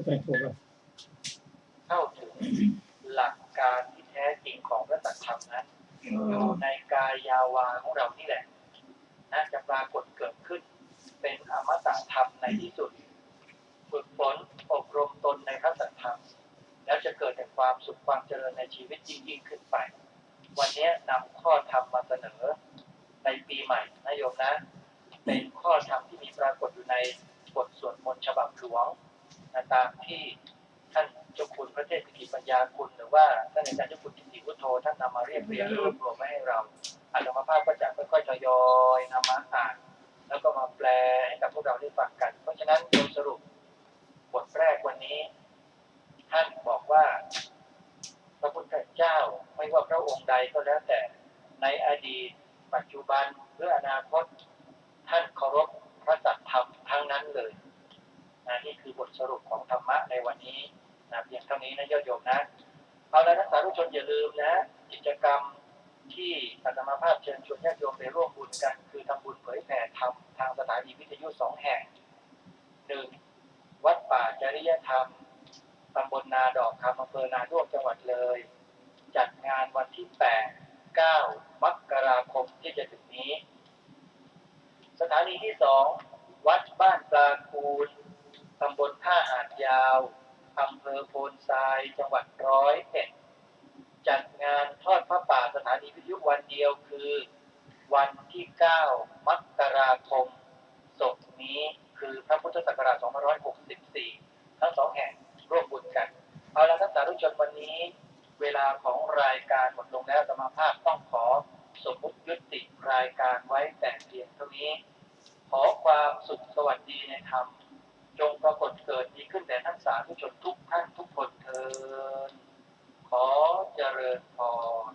เป็นถูกแล้วเข้าถึงหลักการที่แท้จริงของพระสัจธรรมนั้นอยู่ในกายยาวาของเรานี่แหละนะจะปรากฏเกิดขึ้นเป็นอมตะธรรมในที่สุดฝึกฝนอบรมตนในพระสัจธรรมแล้วจะเกิดแต่ความสุขความเจริญในชีวิตยิ่งขึ้นไปวันนี้นำข้อธรรมมาเสนอในปีใหม่นะโยมนะเป็นข้อธรรมที่มีปรากฏอยู่ในบทสวดมนต์ฉบับหลวงตามที่ท่านเจ้าคุณพระเทพกิจปัญญาคุณหรือว่าท่านอาจารย์เจ้าคุณจิตติพุทโธท่านนำมาเรียบเรียงรวบรวมให้เราอาตมาภาพก็จะค่อยๆทยอยนำมาอ่านแล้วก็มาแปลให้กับพวกเราได้ฟังกันเพราะฉะนั้นโดยสรุปบทแรกวันนี้ท่านบอกว่าพระพุทธเจ้าไม่ว่าพระองค์ใดก็แล้วแต่ในอดีตปัจจุบันหรืออนาคตท่านเคารพพระสัจธรรมทั้งนั้นเลยนี่คือบทสรุปของธรรมะในวันนี้เพียงเท่านี้นะญาติโยมนะเอาละนักสาธุชนอย่าลืมนะกิจกรรมที่อาตมาภาพเชิญชวนญาติโยมไปร่วมบุญกันคือทำบุญเผยแผ่ธรรมทางสถานีวิทยุ2แห่ง 1. วัดป่าจริยธรรมตำบลนาดอกคำอำเภอนาด้วงจังหวัดเลยจัดงานวันที่8 9 มกราคมที่จะถึงนี้สถานีที่2วัดบ้านปลาคูนตำบลท่าหาดยาวอำเภอโพนทรายจังหวัด101จัดงานทอดพระป่าสถานีวิทยุวันเดียวคือวันที่9 มกราคมศกนี้คือพระพุทธศักราช2564ทั้ง2แห่งร่วมบุญกันเอาละท่านสาธุชนวันนี้เวลาของรายการหมดลงแล้วอาตมาภาพต้องขอสมมุติยุติรายการไว้แต่เพียงเท่านี้ขอความสุขสวัสดีในธรรมจงปรากฏเกิดมีขึ้นแด่ท่านสาธุชนทุกท่านทุกคนเถิดขอเจริญพร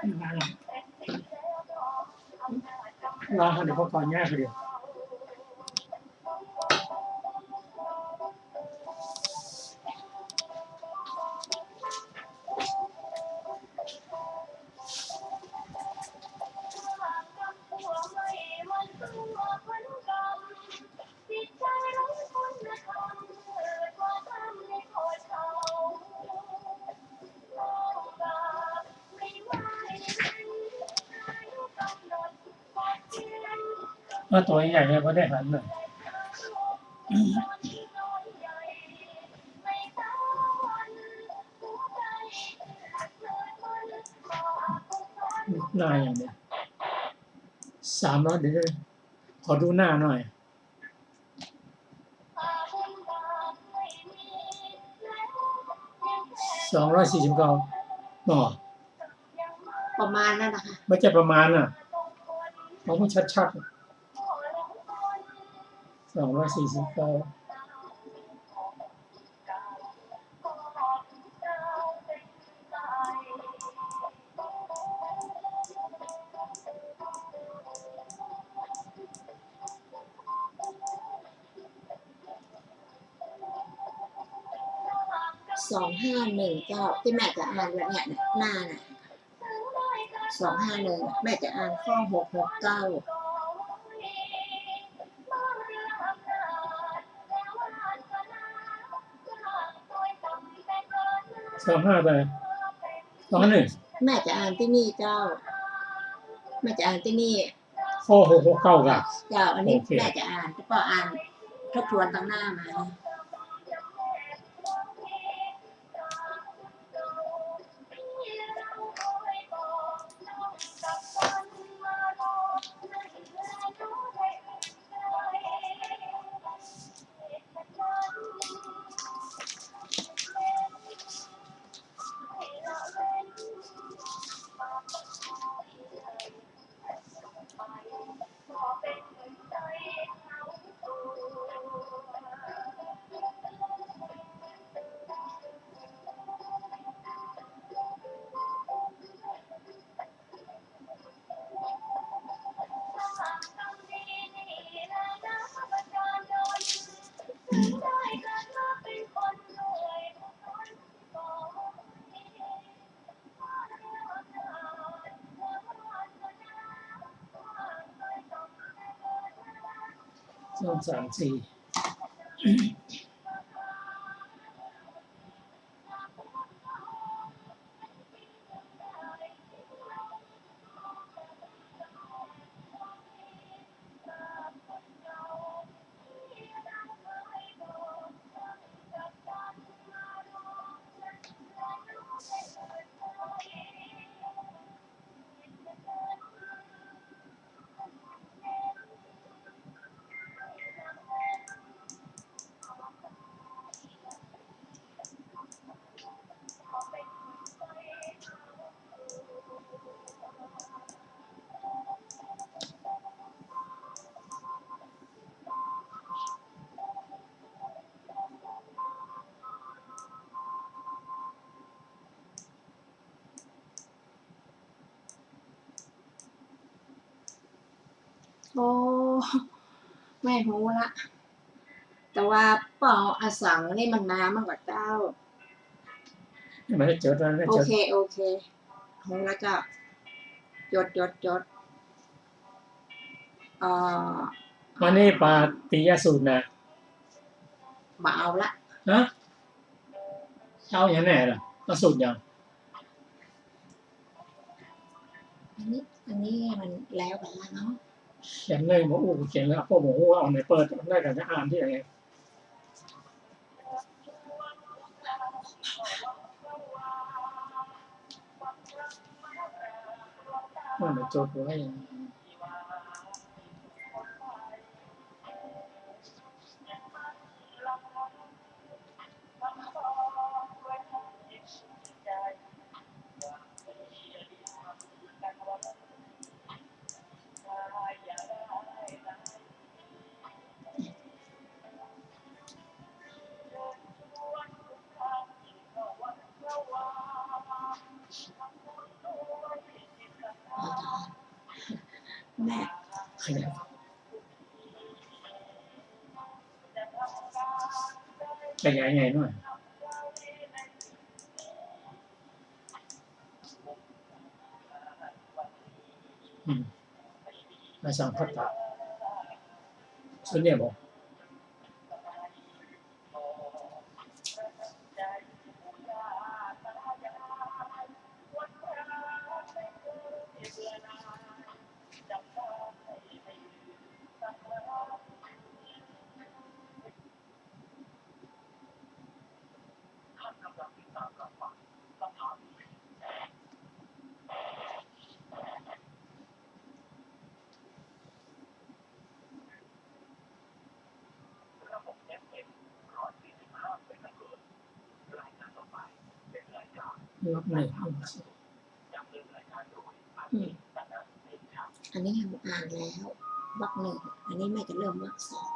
ล้างเดี๋ยวพอก่อนแยกเดียวว่าตัวใหญ่เนี่ยก็ได้หันเลยหน้าอย่างเนี้ย300เดี๋ยวขอดูหน้าหน่อย249หมอประมาณนั้นนะคะไม่ใช่ประมาณน่ะเขาไม่ชัดๆ2492519ที่แม่จะอ่านวันเนี้ยหน้าน่ะ251แม่จะอ่านข้อ66925ไป21แม่จะอ่านที่นี่เจ้าแม่จะอ่านที่นี่ข้อ669กับเจ้าอันนี้แม่จะอ่านก็อ่านทบทวนตั้งหน้ามา234โอ้แม่รู้ละแต่ว่าเป่าอาสังนี่มันน้ำมากกว่าเจ้าไม่ได้จดแล้วโอเครู้แล้วจ้ะจดวันนี้ปาติยสูตรนะบ่เอาละฮะเอาอย่างแน่ล่ะก็สูตรอย่างอันนี้มันแล้วกันละเนาะเขียนเลยหมออู้เขียนแล้วพวกหมออู้เอาในเปิดได้กันจะอ่านที่ไหนมันจดไว้ แม่ ขยายขยายไงหน่อยอาสังคตะส่วนเนี่ยบอกวรรคหนึ่ง อันนี้ยังอ่านแล้ววรรคหนึ่งอันนี้แม่จะเริ่มวรรคสอง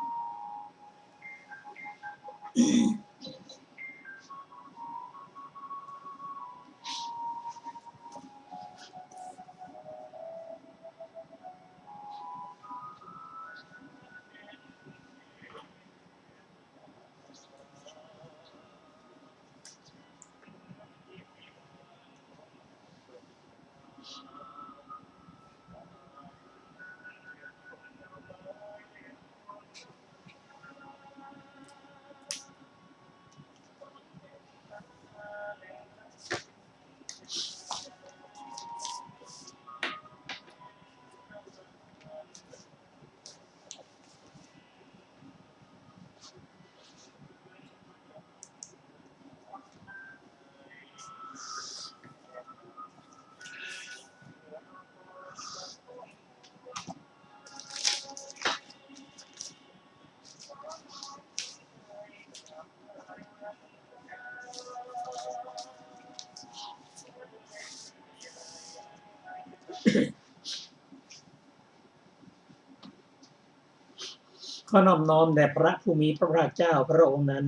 ก็น้อมน้อมแด่พระผู้มีพระภาคเจ้าพระองค์นั้น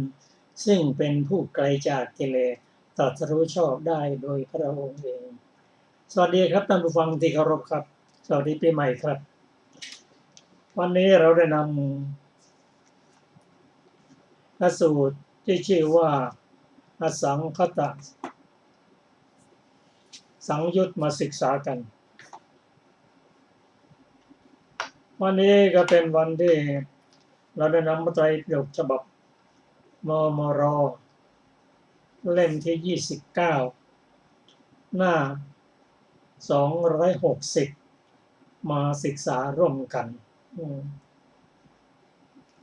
ซึ่งเป็นผู้ไกลจากกิเลสตรัสรู้ชอบได้โดยพระองค์เองสวัสดีครับท่านผู้ฟังที่เคารพครับสวัสดีปีใหม่ครับวันนี้เราได้นำพระสูตรที่ชื่อว่าอสังคตสังยุตมาศึกษากันวันนี้ก็เป็นวันที่เราได้นำพระไตรปิฎกฉบับมมร.เล่มที่29หน้า260มาศึกษาร่วมกัน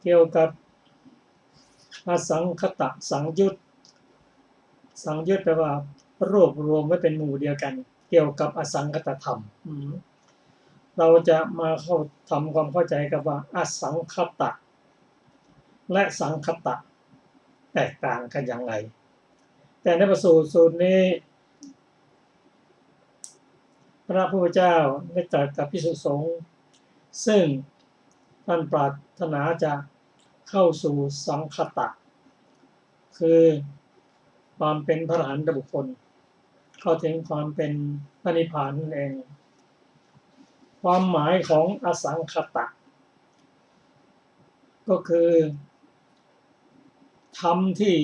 เกี่ยวกับอสังคตสังยุตสังยุตแปลว่ารวบรวมไว้เป็นหมู่เดียวกันเกี่ยวกับอสังคตธรรมเราจะมาเข้าทำความเข้าใจกับว่าอสังคตะและสังคตะแตกต่างกันอย่างไรแต่ในพระสูตรนี้พระพุทธเจ้าได้ตรัสกับภิกษุสงฆ์ซึ่งท่านปรารถนาจะเข้าสู่สังคตะคือความเป็นพระอรหันตบุคคลเข้าถึงความเป็นพระนิพพานนั่นเองความหมายของอสังคตะก็คือธรรมที่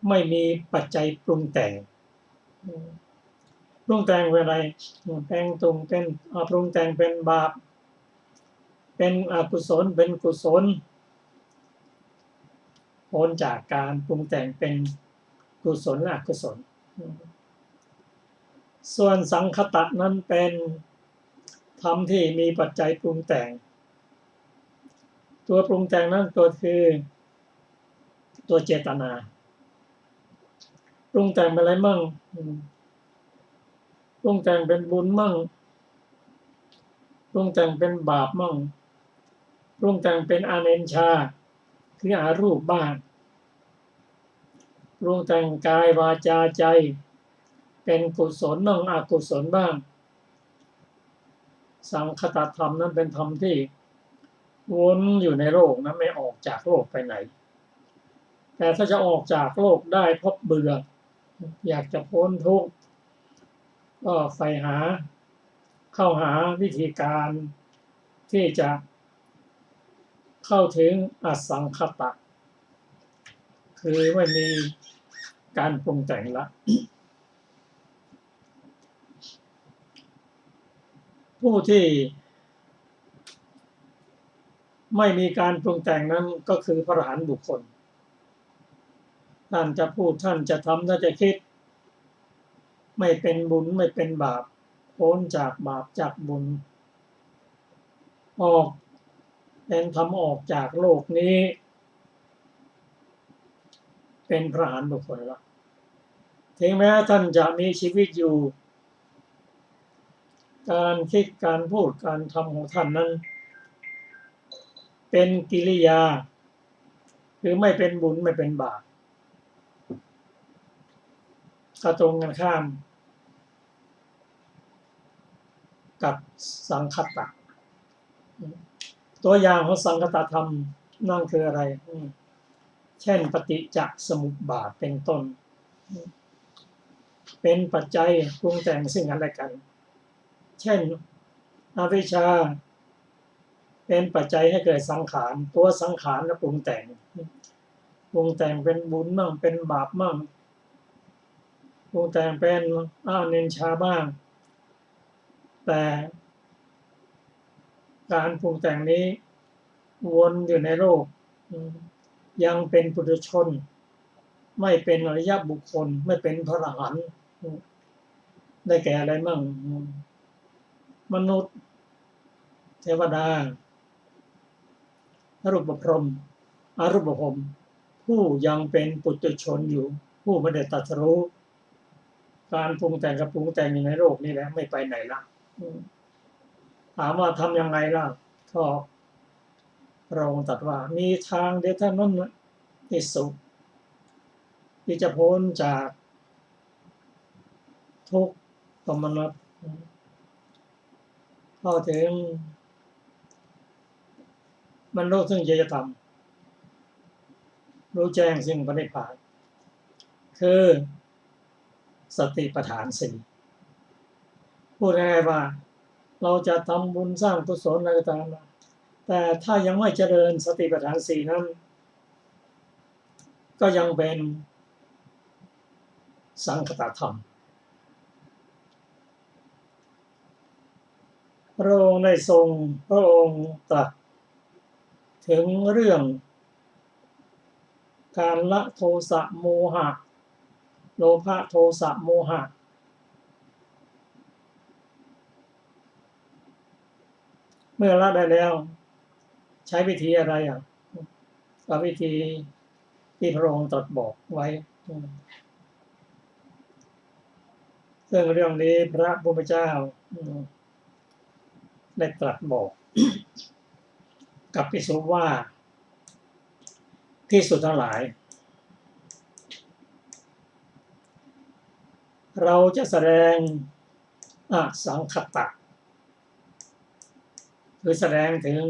ไม่มีปัจจัยปรุงแต่งปรุงแต่งเป็นอะไรแต่งตรงเป็นปรุงแต่งเป็นบาปเป็นอกุศลเป็นกุศลพ้นจากการปรุงแต่งเป็นกุศลและอกุศลส่วนสังคตะนั้นเป็นธรรมที่มีปัจจัยปรุงแต่งตัวปรุงแต่งนั้นก็คือตัวเจตนาปรุงแต่งเป็นอะไรมั่งปรุงแต่งเป็นบุญมั่งปรุงแต่งเป็นบาปมั่งปรุงแต่งเป็นอเนนชาคืออารูปบ้างปรุงแต่งกายวาจาใจเป็นกุศลบ้างอกุศลบ้างสังคตธรรมนั้นเป็นธรรมที่วนอยู่ในโลกนะไม่ออกจากโลกไปไหนแต่ถ้าจะออกจากโลกได้เพราะเบื่ออยากจะพ้นทุกข์ก็ใฝ่หา เข้าหาวิธีการที่จะเข้าถึงอสังขตะคือไม่มีการปรุงแต่งละผู้ที่ไม่มีการปรุงแต่งนั้นก็คือพระอรหันต์บุคคลท่านจะพูดท่านจะทำท่านจะคิดไม่เป็นบุญไม่เป็นบาปพ้นจากบาปจากบุญออกเป็นทำออกจากโลกนี้เป็นพระอรหันต์บุคคลละถึงแม้ท่านจะมีชีวิตอยู่การคิดการพูดการทำของท่านนั้นเป็นกิริยาคือไม่เป็นบุญไม่เป็นบาปก็ตรงกันข้ามกับสังคตะตัวอย่างของสังคตธรรมนั่นคืออะไรเช่นปฏิจจสมุปบาทเป็นต้นเป็นปัจจัยปรุงแต่งซึ่งกันและกันเช่นอวิชชาเป็นปัจจัยให้เกิดสังขารตัวสังขารและปรุงแต่งเป็นบุญบ้างเป็นบาปบ้างปรุงแต่งเป็นอาเนชาบ้างแต่การปรุงแต่งนี้วนอยู่ในโลกยังเป็นปุถุชนไม่เป็นอริยบุคคลไม่เป็นพระอรหันต์ได้แก่อะไรมั่งมนุษย์เทวดารูปพรหมอรูปพรหมผู้ยังเป็นปุถุชนอยู่ผู้ไม่ได้ตรัสรู้การปรุงแต่งกับปรุงแต่งอยู่ในโลกนี่แหละไม่ไปไหนละถามว่าทำยังไงล่ะก็พระองค์ตรัสว่ามีทางเดียวเท่านั้นที่สุดที่จะพ้นจากทุกข์สมนัตเข้าถึงบรรลุซึ่งญาณธรรมรู้แจ้งซึ่งพระนิพพานคือสติปัฏฐานสี่พูดง่ายๆว่าเราจะทำบุญสร้างกุศลอะไรก็ตามแต่ถ้ายังไม่เจริญสติปัฏฐานสี่นั้นก็ยังเป็นสังคตธรรมพระองค์ได้ทรงพระองค์ตรัสถึงเรื่องการละโทสะโมหะโลภะโทสะโมหะเมื่อละได้แล้วใช้วิธีอะไรก็วิธีที่พระองค์ตรัสบอกไว้ซึ่งเรื่องนี้พระพุทธเจ้าได้ตรัสบอกกับภิกษุว่าภิกษุทั้งหลายเราจะแสดงอสังคตะคือแสดงถึง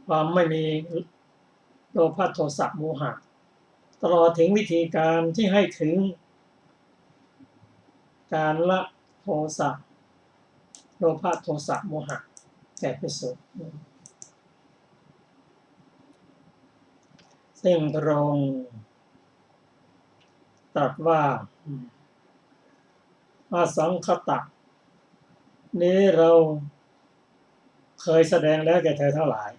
ความไม่มีโลภะโทสะโมหะตลอดถึงวิธีการที่ให้ถึงการละโทสะโลภะโทสะโมหะแก่ภิกษุซึ่งพระองค์ตรัสว่าอสังคตะนี้เราเคยแสดงแล้วแก่เธอทั้งหลาย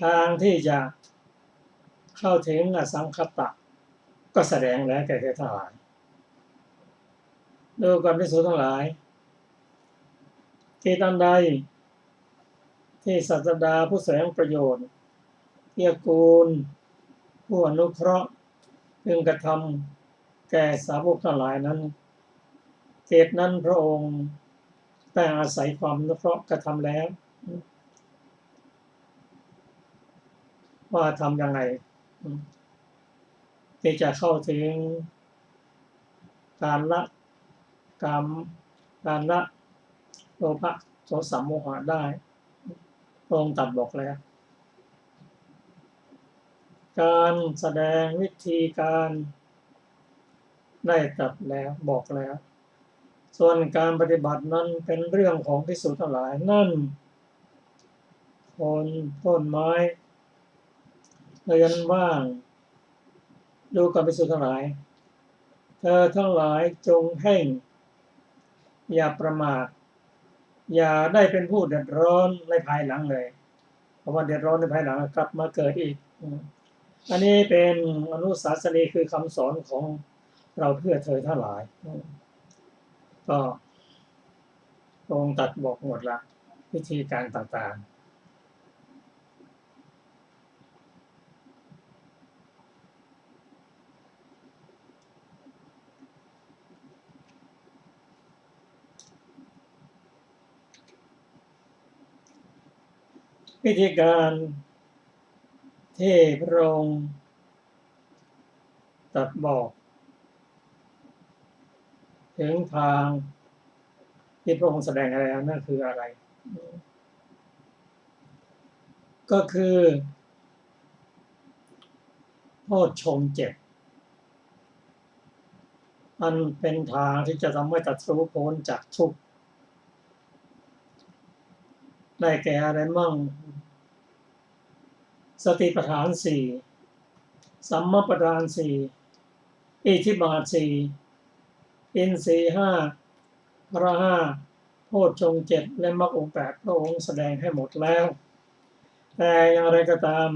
ทางที่จะเข้าถึงอสังคตะก็แสดงแล้วแก่เธอทั้งหลายดูก่อนภิกษุทั้งหลายที่อันใดที่ศาสดาผู้แสวงประโยชน์เกื้อกูลผู้อนุเคราะห์พึงกระทำแก่สาวกทั้งหลายนั้นเหตุนั้นพระองค์แต่อาศัยความอนุเคราะห์กระทำแล้วว่าทำยังไงที่จะเข้าถึงการละกามการละโลภะโทสะโมหะได้พระองค์ตรัสบอกแล้วการแสดงวิธีการได้ตรัสแล้วบอกแล้ว ส่วนการปฏิบัตินั้นเป็นเรื่องของภิกษุทั้งหลายนั่นคนต้นไม้เรือนว่างดูกับภิกษุทั้งหลายเธอทั้งหลายจงเพ่งอย่าประมาทอย่าได้เป็นผู้เดือดร้อนในภายหลังเลยเพราะว่าเดือดร้อนในภายหลังกลับมาเกิดอีกอันนี้เป็นอนุสาสนีคือคำสอนของเราเพื่อเธอทั้งหลายก็ตรงตัดบอกหมดละวิธีการต่างๆวิธีการที่พระองค์ตรัสบอกถึงทางที่พระองค์แสดงอะไรนั่นคืออะไรก็คือโทษชงเจ็บอันเป็นทางที่จะทำให้ตัดสู้พ้นจากทุกข์ได้แก่อะไรมั่งสติปัฏฐานสี่สัมมาปัฏฐานสี่อิทธิบาทสี่อินทรีย์ห้าพระห้าโพชฌงค์เจ็ดและมรรคองค์แปดพระองค์แสดงให้หมดแล้วแต่อย่างไรก็ตาม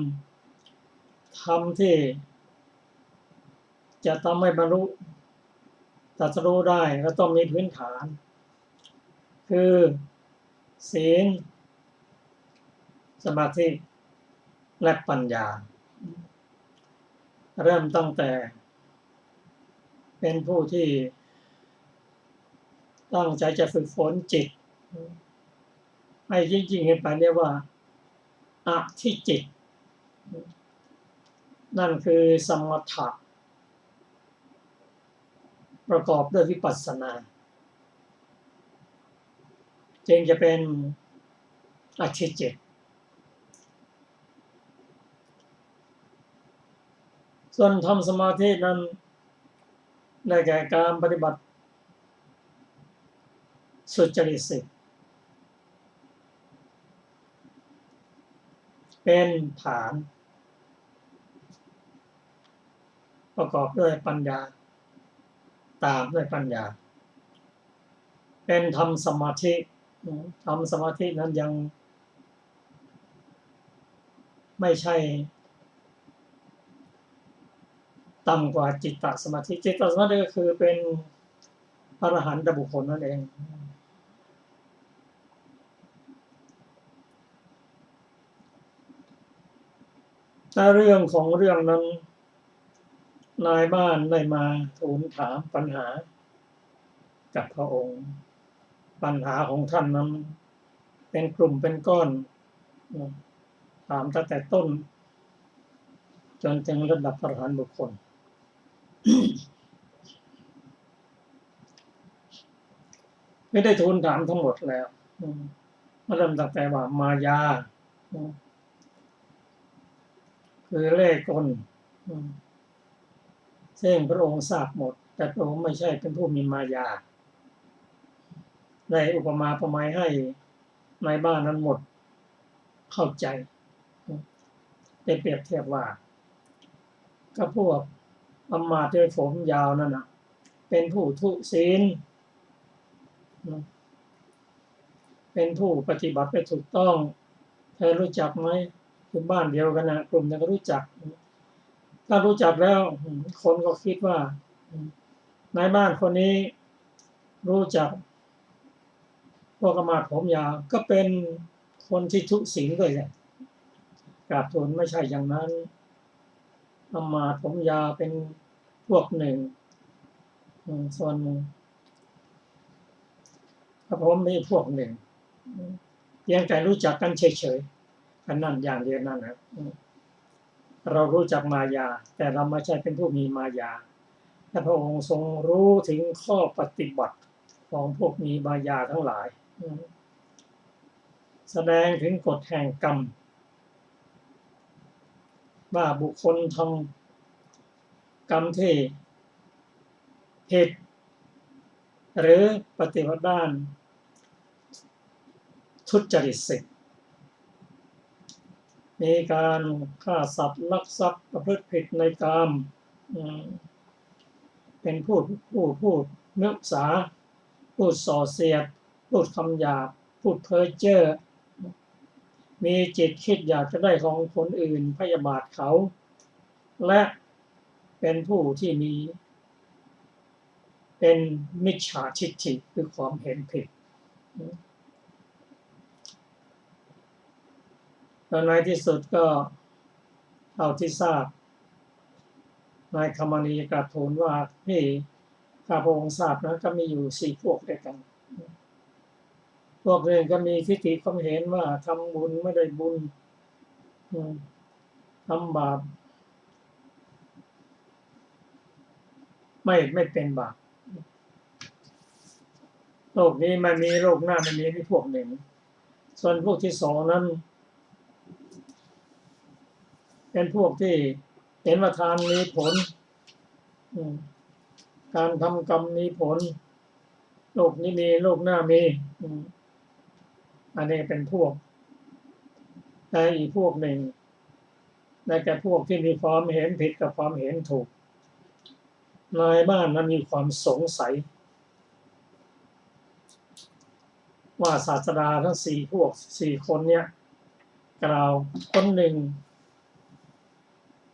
ธรรมที่จะทำให้บรรลุตรัสรู้ได้ก็ต้องมีพื้นฐานคือศีลสมาธิและปัญญาเริ่มตั้งแต่เป็นผู้ที่ตั้งใจจะฝึกฝนจิตให้จริงๆขึ้นไปเรียกว่าอธิจิตนั่นคือสมถะประกอบด้วยวิปัสสนาจึงจะเป็นอธิจิตส่วนทำสมาธินั้นได้แก่การปฏิบัติสุจริตสิเป็นฐานประกอบด้วยปัญญาตามด้วยปัญญาเป็นทำสมาธิทำสมาธินั้นยังไม่ใช่ต่ำกว่าจิตตสมาธิจิตตสมาธิก็คือเป็นอรหันตบุคคลนั่นเองถ้าเรื่องของเรื่องนั้นนายบ้านได้มาทูลถามปัญหากับพระองค์ปัญหาของท่านนั้นเป็นกลุ่มเป็นก้อนถามตั้งแต่ต้นจนถึงระดับอรหันตบุคคลไม่ได้ทูลถามทั้งหมดแล้วเริ่มตั้งแต่ว่ามายาคือเล่ห์กลซึ่งพระองค์ทราบหมดแต่พระองค์ไม่ใช่เป็นผู้มีมายาได้อุปมาอุปไมยให้ในบ้านนั้นหมดเข้าใจได้เปรียบเทียบว่าก็พวกอำมาตย์ด้วยผมยาวนั่นนะเป็นผู้ทุศีลเป็นผู้ปฏิบัติไปถูกต้องเธอรู้จักไหมคือบ้านเดียวกันนะกลุ่มนั้นก็รู้จักถ้ารู้จักแล้วคนก็คิดว่านายบ้านคนนี้รู้จักพวกอำมาตย์ผมยาวก็เป็นคนที่ทุศีลด้วยแหละกราบทูลไม่ใช่อย่างนั้นอำมาตย์ผมยาวเป็นพวกหนึ่งส่วนพระผมมีพวกหนึ่งเพียงแต่รู้จักกันเฉยๆกันนั่นอย่างเดียวนั่นนะเรารู้จักมายาแต่เราไม่ใช่เป็นผู้มีมายาแต่พระองค์ทรงรู้ถึงข้อปฏิบัติของพวกมีมายาทั้งหลายแสดงถึงกฎแห่งกรรมว่าบุคคลทำกรรมที่ผิด หรือปฏิบัติด้านทุจริตสิทธิ์มีการฆ่าสัตว์ลักทรัพย์ประพฤติผิดในกามเป็นพูดเนื้อสาพูดส่อเสียดพูดคำหยาบพูดเพ้อเจ้อมีจิตคิดอยากจะได้ของคนอื่นพยาบาทเขาและเป็นผู้ที่มีเป็นมิจฉาทิฏฐิคือความเห็นผิดแล้วในที่สุดก็เท่าที่ทราบนายคมณีกราบทูลว่าที่ข้าพระองค์ทราบนะก็มีอยู่4 พวกด้วยกันพวกหนึ่งก็มีทิฏฐิความเห็นว่าทำบุญไม่ได้บุญทำบาปไม่เป็นบาปโลกนี้มันมีโลกหน้ามันมีพวกหนึ่งส่วนพวกที่2นั้นเป็นพวกที่เห็นว่าทานมีผลการทำกรรมมีผลโลกนี้มีโลกหน้ามีอันนี้เป็นพวกแต่อีกพวกหนึ่งได้แก่พวกที่มีความเห็นผิดกับความเห็นถูกนายบ้านนั้นมีความสงสัยว่าศาสดาทั้ง4 คนเนี่ยกล่าวคนหนึ่ง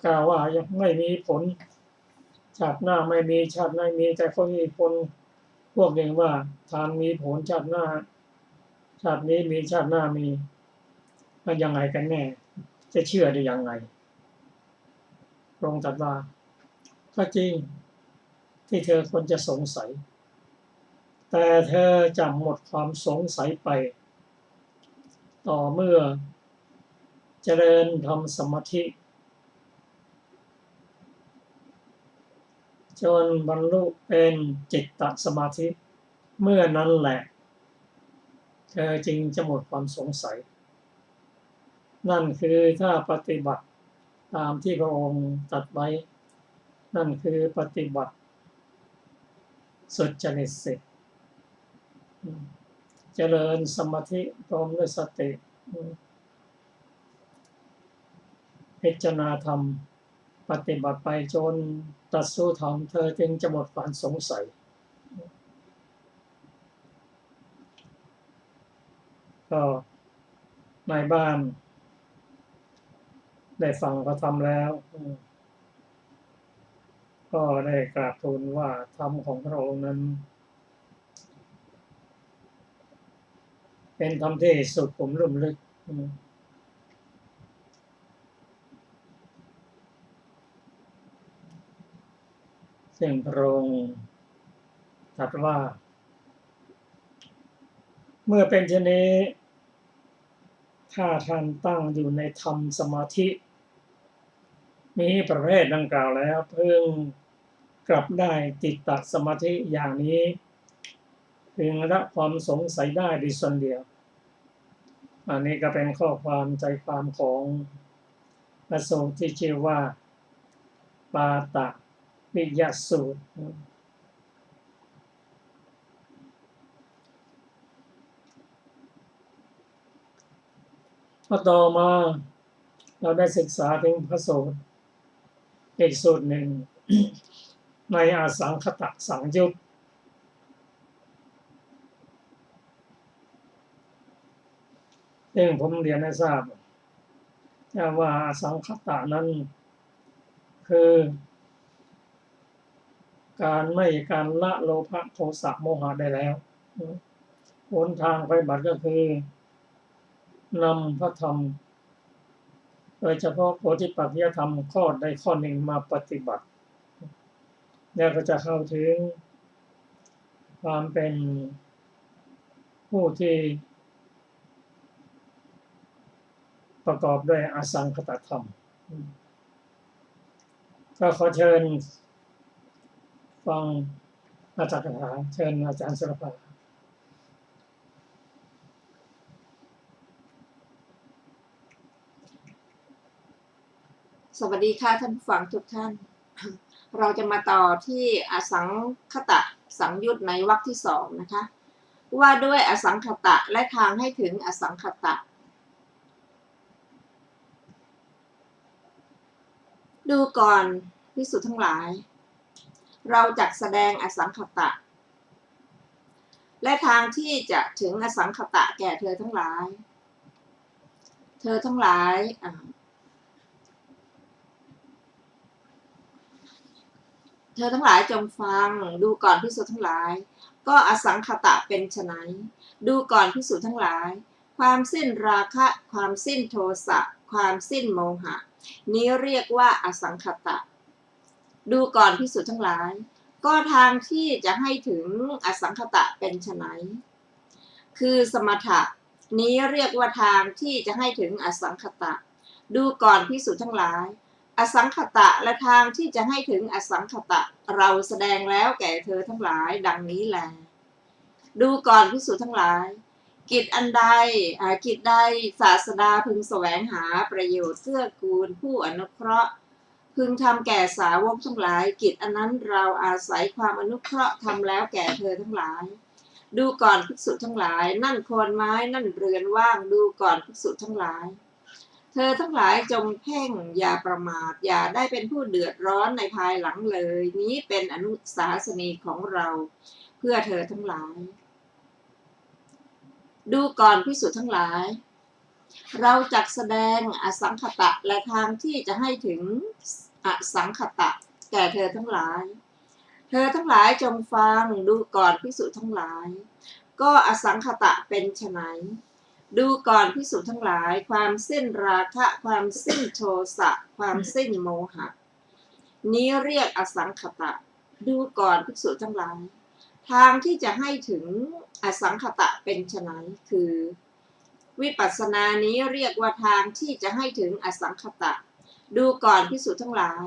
กล่าวว่ายังไม่มีผลชาติหน้าไม่มีชาติหน้ามีแต่คนมีผลพวกหนึ่งว่าทานมีผลชาติหน้าชาตินี้มีชาติหน้ามีมันยังไงกันแน่จะเชื่อได้ยังไงพระองค์ตรัสว่าก็จริงที่เธอควรจะสงสัยแต่เธอจะหมดความสงสัยไปต่อเมื่อเจริญทำสมาธิจนบรรลุเป็นจิตตสมาธิเมื่อนั้นแหละเธอจึงจะหมดความสงสัยนั่นคือถ้าปฏิบัติตามที่พระองค์ตรัสไว้นั่นคือปฏิบัติสุจริตสิทธิ์เจริญสมาธิพร้อมด้วยสติพิจารณาธรรมปฏิบัติไปจนตรัสรู้ธรรมเธอจึงจะหมดความสงสัยก็นายบ้านได้ฟังพระธรรมแล้วก็ได้กราบทูลว่าธรรมของพระองค์นั้นเป็นธรรมที่สุขุมลุ่มลึกซึ่งพระองค์ตรัสว่าเมื่อเป็นเช่นนี้ถ้าท่านตั้งอยู่ในธรรมสมาธิมีประเภทดังกล่าวแล้วเพิ่งกลับได้จิตตสมาธิอย่างนี้พึงละความสงสัยได้โดยส่วนเดียวอันนี้ก็เป็นข้อความใจความของพระสูตรที่ชื่อว่าปาตวิยสูตรพอต่อมาเราได้ศึกษาถึงพระสูตรอีกสูตรหนึ่งในอสังคตสังยุตซึ่งผมเรียนให้ทราบว่าอสังคตนั้นคือการละโลภะโทสะโมหะได้แล้วหนทางปฏิบัติก็คือนำพระธรรมโดยเฉพาะโพธิปัจจยธรรมข้อใดข้อหนึ่งมาปฏิบัติแล้วก็จะเข้าถึงความเป็นผู้ที่ประกอบด้วยอสังคตธรรมก็ขอเชิญฟังอาจารย์คาถาเชิญอาจารย์สุรภาสวัสดีค่ะท่านผู้ฟังทุกท่านเราจะมาต่อที่อสังคต สังยุตในวรรคที่2นะคะว่าด้วยอสังขตะและทางให้ถึงอสังขตะดูก่อนภิกษุทั้งหลายเราจักแสดงอสังขตะและทางที่จะถึงอสังขตะแก่เธอทั้งหลายเธอทั้งหลายจงฟังดูก่อนภิกษุทั้งหลายก็อสังขตะเป็นไฉนดูก่อนภิกษุทั้งหลายความสิ้นราคะความสิ้นโทสะความสิ้นโมหะนี้เรียกว่าอสังขตะดูก่อนภิกษุทั้งหลายก็ทางที่จะให้ถึงอสังขตะเป็นไฉนคือสมถะนี้เรียกว่าทางที่จะให้ถึงอสังขตะดูก่อนภิกษุทั้งหลายอสังขตะและทางที่จะให้ถึงอสังขตะเราแสดงแล้วแก่เธอทั้งหลายดังนี้แลดูก่อนภิกษุทั้งหลายกิจอันใดกิจใดศาสดาพึงแสวงหาประโยชน์เกื้อกูลผู้อนุเคราะห์พึงทำแก่สาวกทั้งหลายกิจอันนั้นเราอาศัยความอนุเคราะห์ทำแล้วแก่เธอทั้งหลายดูก่อนภิกษุทั้งหลายนั่นโคนไม้นั่นเรือนว่างดูก่อนภิกษุทั้งหลายเธอทั้งหลายจงเพ่งอย่าประมาทอย่าได้เป็นผู้เดือดร้อนในภายหลังเลยนี้เป็นอนุสาสนีของเราเพื่อเธอทั้งหลายดูก่อนภิกษุทั้งหลายเราจักแสดงอสังขตะและทางที่จะให้ถึงอสังขตะแก่เธอทั้งหลายเธอทั้งหลายจงฟังดูก่อนภิกษุทั้งหลายก็อสังขตะเป็นไฉนดูก่อนภิกษุทั้งหลายความสิ้นราคะความสิ้นโทสะความสิ้นโมหะนี้เรียกอสังขตะดูก่อนภิกษุทั้งหลายทางที่จะให้ถึงอสังขตะเป็นไฉนคือวิปัสสนานี้เรียกว่าทางที่จะให้ถึงอสังขตะดูก่อนภิกษุทั้งหลาย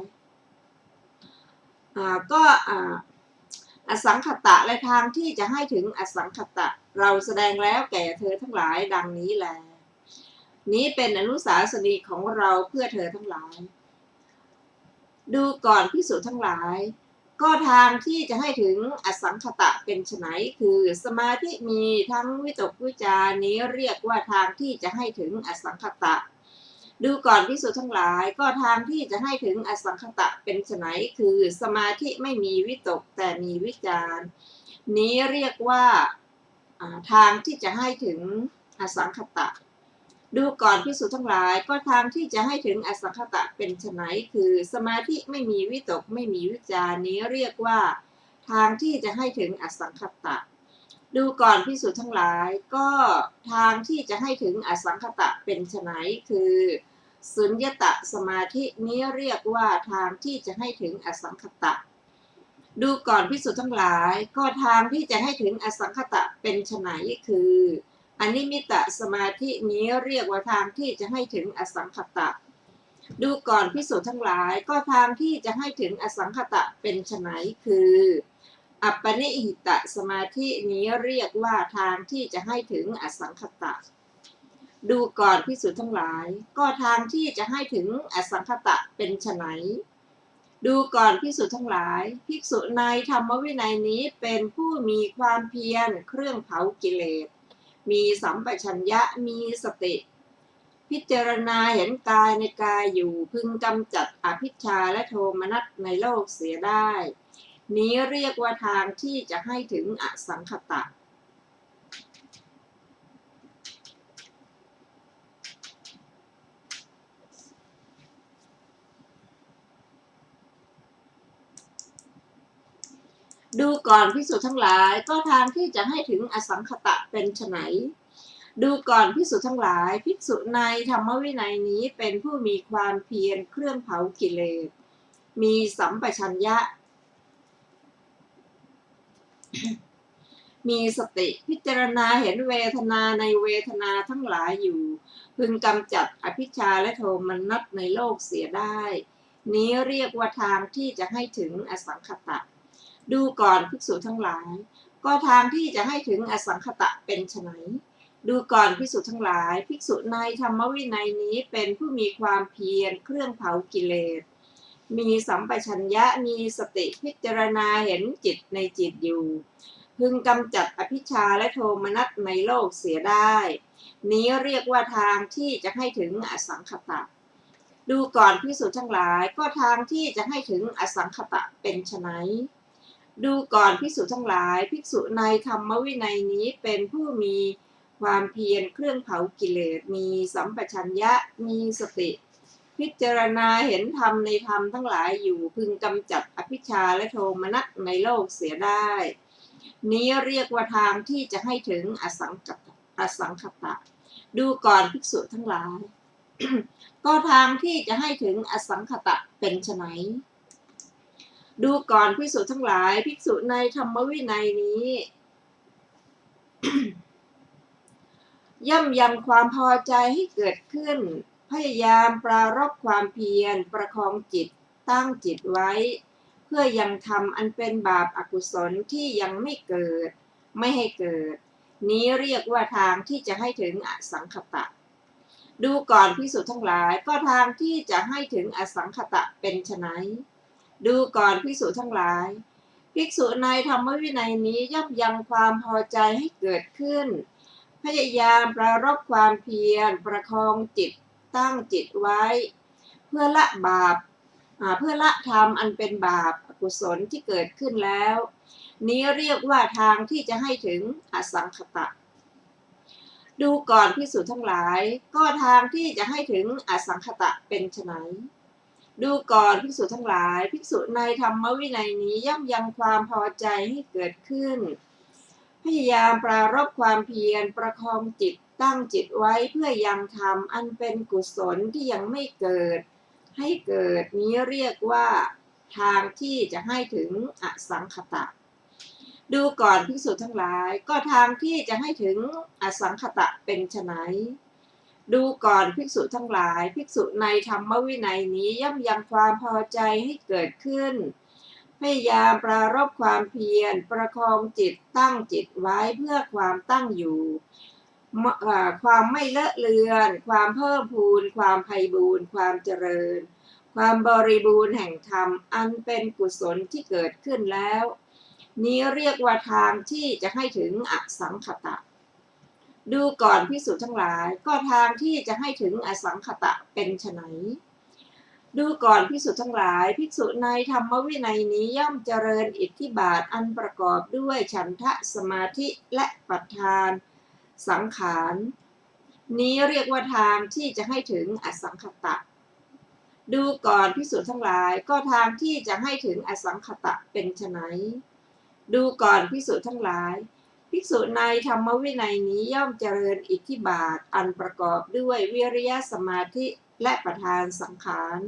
อสังขตะและทางที่จะให้ถึงอสังขตะเราแสดงแล้วแก่เธอทั้งหลายดังนี้แลนี้เป็นอนุสาสนีของเราเพื่อเธอทั้งหลายดูก่อนภิกษุทั้งหลายก็ทางที่จะให้ถึงอสังขตะเป็นไฉนคือสมาธิมีทั้งวิตกวิจารนี้เรียกว่าทางที่จะให้ถึงอสังขตะดูก่อนภิกษุทั้งหลายก็ทางที่จะให้ถึงอสังขตะเป็นไฉนคือสมาธิไม่มีวิตกแต่มีวิจารนี้เรียกว่าทางที่จะให้ถึงอสังขตะดูก่อนภิกษุทั้งหลายก็ทางที่จะให้ถึงอสังขตะเป็นไฉนคือสมาธิไม่มีวิตกไม่มีวิจารนี้เรียกว่าทางที่จะให้ถึงอสังขตะดูก่อนภิกษุทั้งหลายก็ทางที่จะให้ถึงอสังขตะเป็นไฉนคือสุญญตสมาธินี้เรียกว่าทางที่จะให้ถึงอสังขตะดูก่อนภิกษุทั้งหลายก็ทางที่จะให้ถึงอสังขตะเป็นไฉนคืออนิมิตสมาธินี้เรียกว่าทางที่จะให้ถึงอสังขตะดูก่อนภิกษุทั้งหลายก็ทางที่จะให้ถึงอสังขตะเป็นไฉนคืออัปปนิหิตสมาธินี้เรียกว่าทางที่จะให้ถึงอสังขตะดูก่อนภิกษุทั้งหลายก็ทางที่จะให้ถึงอสังขตะเป็นไฉนดูก่อนภิกษุทั้งหลายภิกษุในธรรมวินัยนี้เป็นผู้มีความเพียรเครื่องเผากิเลสมีสัมปชัญญะมีสติพิจารณาเห็นกายในกายอยู่พึงกำจัดอภิชฌาและโทมนัสในโลกเสียได้นี้เรียกว่าทางที่จะให้ถึงอสังขตะดูก่อนภิกษุทั้งหลายก็ทางที่จะให้ถึงอสังขตะเป็นไฉนดูก่อนภิกษุทั้งหลายภิกษุในธรรมวินัยนี้เป็นผู้มีความเพียรเครื่องเผากิเลสมีสัมปชัญญะ มีสติพิจารณาเห็นเวทนาในเวทนาทั้งหลายอยู่พึงกำจัดอภิชฌาและโทมนัสในโลกเสียได้นี้เรียกว่าทางที่จะให้ถึงอสังขตะดูก่อนภิกษุทั้งหลายก็ทางที่จะให้ถึงอสังขตะเป็นไฉนดูก่อนภิกษุทั้งหลายภิกษุในธรรมวินัยนี้เป็นผู้มีความเพียรเครื่องเผากิเลส มีสัมปชัญญะมีสติพิจารณาเห็นจิตในจิตอยู่พึงกำจัดอภิชฌาและโทมนัสในโลกเสียได้นี้เรียกว่าทางที่จะให้ถึงอสังขตะดูก่อนภิกษุทั้งหลายก็ทางที่จะให้ถึงอสังขตะเป็นไฉนดูก่อนภิกษุทั้งหลายภิกษุในธรรมวินัยนี้เป็นผู้มีความเพียรเครื่องเผากิเลสมีสัมปชัญญะมีสติพิจารณาเห็นธรรมในธรรมทั้งหลายอยู่พึงกำจัดอภิชฌาและโทมนัสในโลกเสียได้นี้เรียกว่าทางที่จะให้ถึงอสังขตะดูก่อนภิกษุทั้งหลาย ก็ทางที่จะให้ถึงอสังขตะเป็นไฉนดูก่อนภิกษุทั้งหลายภิกษุในธรรมวินัยนี้ ย่ำยังความพอใจให้เกิดขึ้นพยายามปรารภความเพียรประคองจิตตั้งจิตไว้เพื่อยังทำอันเป็นบาปอกุศลที่ยังไม่เกิดไม่ให้เกิดนี้เรียกว่าทางที่จะให้ถึงอสังขตะดูก่อนภิกษุทั้งหลายก็ทางที่จะให้ถึงอสังขตะเป็นไฉนดูก่อนภิกษุทั้งหลายภิกษุในธรรมวินัยนี้ย่ำยังความพอใจให้เกิดขึ้นพยายามปรารภความเพียรประคองจิตตั้งจิตไว้เพื่อละบาปเพื่อละธรรมอันเป็นบาปอกุศลที่เกิดขึ้นแล้วนี้เรียกว่าทางที่จะให้ถึงอสังขตะดูก่อนภิกษุทั้งหลายก็ทางที่จะให้ถึงอสังขตะเป็นไฉนดูก่อนภิกษุทั้งหลายภิกษุในธรรมวินัยนี้ย่ำยังความพอใจให้เกิดขึ้นพยายามปรารภความเพียรประคองจิตตั้งจิตไว้เพื่อยังธรรมอันเป็นกุศลที่ยังไม่เกิดให้เกิดนี้เรียกว่าทางที่จะให้ถึงอสังขตะดูก่อนภิกษุทั้งหลายก็ทางที่จะให้ถึงอสังขตะเป็นไฉนดูก่อนภิกษุทั้งหลายภิกษุในธรรมวินัยนี้ย่ำยังความพอใจให้เกิดขึ้นพยายามปรารภความเพียรประคองจิตตั้งจิตไว้เพื่อความตั้งอยู่ความไม่เลอะเลือนความเพิ่มพูนความไพบูรณ์ความเจริญความบริบูรณ์แห่งธรรมอันเป็นกุศลที่เกิดขึ้นแล้วนี้เรียกว่าทางที่จะให้ถึงอสังขตะดูก่อนภิกษุทั้งหลายก็ทางที่จะให้ถึงอสังขตะเป็นไฉนดูก่อนภิกษุทั้งหลายภิกษุในธรรมวินัยนี้ย่อมเจริญอิทธิบาทอันประกอบด้วยฉันทะสมาธิและปัฏฐานสังขารนี้เรียกว่าทางที่จะให้ถึงอสังขตะดูก่อนภิกษุทั้งหลายก็ทางที่จะให้ถึงอสังขตะเป็นไฉนดูก่อนภิกษุทั้งหลายภิกษุในธรรมวินัยนี้ย่อมเจริญอิทธิบาทอันประกอบด้วยวิริยะสมาธิและประธานสังขาร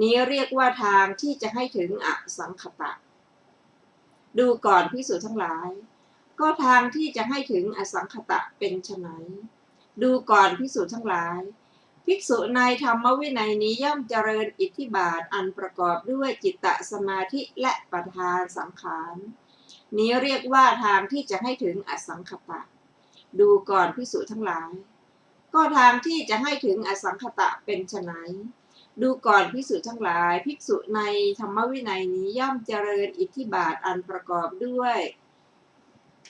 นี้เรียกว่าทางที่จะให้ถึงอสังขตะดูก่อนภิกษุทั้งหลายก็ทางที่จะให้ถึงอสังขตะเป็นไฉนดูก่อนภิกษุทั้งหลายภิกษุในธรรมวินัยนี้ย่อมเจริญอิทธิบาทอันประกอบด้วยจิตตสมาธิและประธานสังขารนี้เรียกว่าทางที่จะให้ถึงอสังขตะดูก่อนภิกษุทั้งหลายก็ทางที่จะให้ถึงอสังขตะเป็นไฉนดูก่อนภิกษุทั้งหลายภิกษุในธรรมวินัยนี้ย่อมเจริญอิทธิบาทอันประกอบด้วย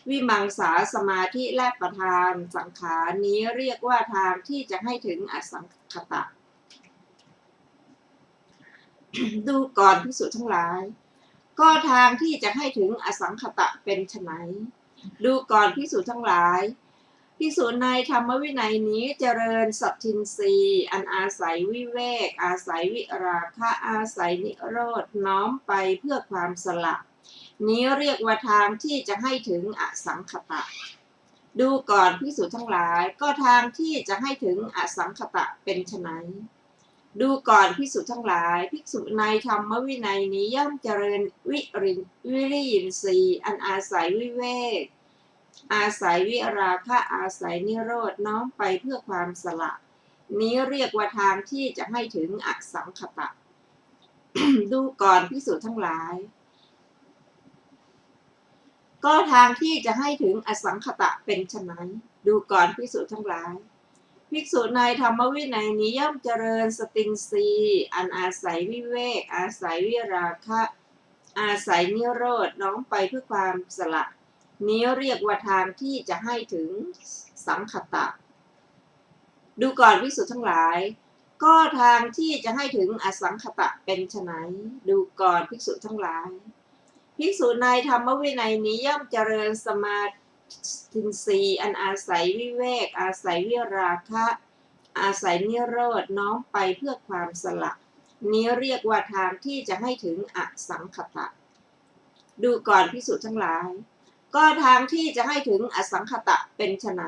วิมังสาสมาธิและประธานสังขารนี้เรียกว่าทางที่จะให้ถึงอสังขตะ ดูก่อนภิกษุทั้งหลายก็ทางที่จะให้ถึงอสังขตะเป็นไฉนดูก่อนภิกษุทั้งหลายภิกษุในธรรมวินัยนี้เจริญสัตทินรีอันอาศัยวิเวกอาศัยวิราคะอาศัยนิโรธน้อมไปเพื่อความสละนี้เรียกว่าทางที่จะให้ถึงอสังขตะดูก่อนภิกษุทั้งหลายก็ทางที่จะให้ถึงอสังขตะเป็นไฉนดูก่อนภิกษุทั้งหลายภิกษุในธรรมวินัยนี้ย่อมเจริญวิริยินทรีย์อันอาศัยวิเวกอาศัยวิราคะอาศัยนิโรธน้อมไปเพื่อความสละนี้เรียกว่าทางที่จะให้ถึงอสังขตะ ดูก่อนภิกษุทั้งหลายก็ทางที่จะให้ถึงอสังขตะเป็นไฉนดูก่อนภิกษุทั้งหลาย ภิกษุในธรรมวินัยนี้ย่อมเจริญสตินรีอันอาศัยวิเวกอาศัยวิราคะ อาศัยนิโรธน้อมไปเพื่อความสละนี้เรียกว่าทางที่จะให้ถึงสังคตะดูก่อนภิกษุทั้งหลายก็ทางที่จะให้ถึงอสังคตะเป็นไฉนดูก่อนภิกษุทั้งหลายภิกษุในธรรมวินัยนี้ย่อมเจริญสมาธิสีอันอาศัยวิเวกอาศัยวิราคะอาศัยนิโรธน้อมไปเพื่อความสละนี้เรียกว่าทางที่จะให้ถึงอสังคตะดูก่อนภิกษุทั้งหลายก็ทางที่จะให้ถึงอสังคตะเป็นไฉน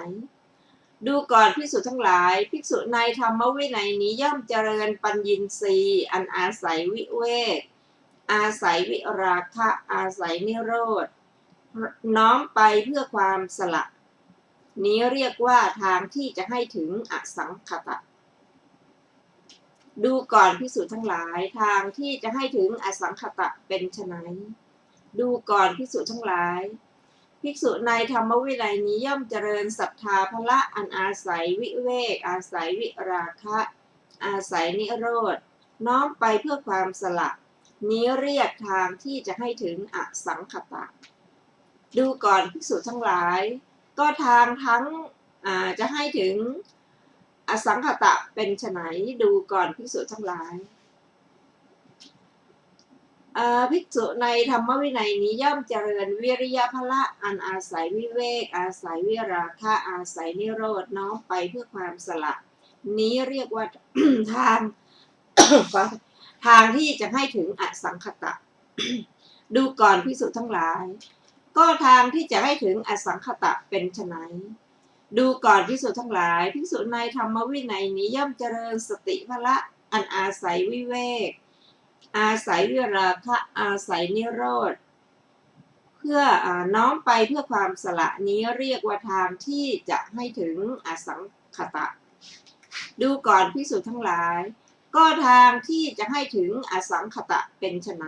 ดูก่อนภิกษุทั้งหลายภิกษุในธรรมวินัยนี้ย่อมเจริญปัญญินทรีย์อันอาศัยวิเวกอาศัยวิราคะอาศัยนิโรธน้อมไปเพื่อความสละนี้เรียกว่าทางที่จะให้ถึงอสังคตะดูก่อนภิกษุทั้งหลายทางที่จะให้ถึงอสังคตะเป็นไฉนดูก่อนภิกษุทั้งหลายภิกษุในธรรมวินัยนี้ย่อมเจริญศรัทธาภละอันอาศัยวิเวกอาศัยวิราคะอาศัยนิโรธน้อมไปเพื่อความสละนี้เรียกทางที่จะให้ถึงอสังคตะดูก่อนภิกษุทั้งหลายก็ทางทั้งจะให้ถึงอสังคตะเป็นไฉนดูก่อนภิกษุทั้งหลายภิกษุในธรรมวินัยนี้ย่อมเจริญวิริยภละอันอาศัยวิเวกอาศัยวิราคะอาศัยนิโรธน้อมไปเพื่อความสละนี้เรียกว่า ทาง ทางที่จะให้ถึงอสังคตะ ดูก่อนภิกษุทั้งหลายก็ทางที่จะให้ถึงอสังคตะเป็นไฉนดูก่อนภิกษุทั้งหลายภิกษุในธรรมวินัยนี้ย่อมเจริญสติภละอันอาศัยวิเวกอาศัยวิราคะอาศัยนิโรธเพื่อน้อมไปเพื่อความสละนี้เรียกว่าทางที่จะให้ถึงอสังคตะดูก่อนภิกษุทั้งหลายก็ทางที่จะให้ถึงอสังคตะเป็นไฉน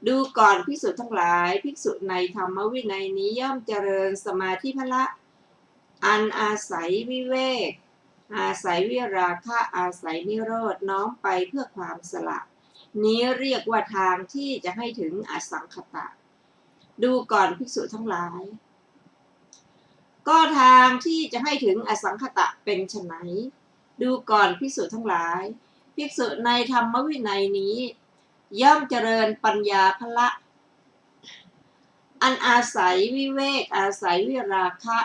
ดูก่อนภิกษุทั้งหลายภิกษุในธรรมวินัยนี้ย่อมเจริญสมาธิภละอันอาศัยวิเวกอาศัยวิราคะอาศัยนิโรธน้อมไปเพื่อความสละนี้เรียกว่าทางที่จะให้ถึงอสังคตะดูก่อนภิกษุทั้งหลายก็ทางที่จะให้ถึงอสังคตะเป็นไฉนดูก่อนภิกษุทั้งหลายภิกษุในธรรมวินัยนี้ย่อมเจริญปัญญาภละอันอาศัยวิเวกอาศัยวิราคะ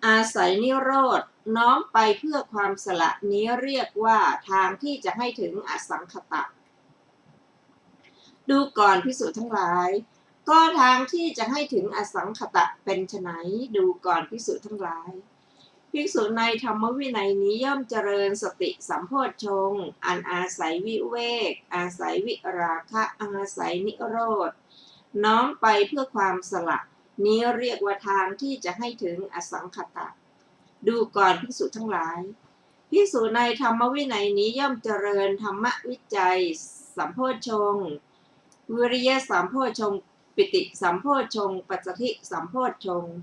อาศัยนิโรธน้อมไปเพื่อความสละนี้เรียกว่าทางที่จะให้ถึงอสังคตะดูก่อนภิกษุทั้งหลายก็ทางที่จะให้ถึงอสังคตะเป็นไฉนดูก่อนภิกษุทั้งหลายภิกษุในธรรมวินัยนี้ย่อมเจริญสติสัมโพชฌงค์อันอาศัยวิเวกอาศัยวิราคะอาศัยนิโรธน้อมไปเพื่อความสละนี้เรียกว่าทางที่จะให้ถึงอสังคตะดูก่อนภิกษุทั้งหลายภิกษุในธรรมวินัยนี้ย่อมเจริญธรรมวิจัยสัมโพชฌงค์วิริยสัมโพชฌงค์ปิติสัมโพชฌงค์ปัสสัทธิสัมโพชฌงค์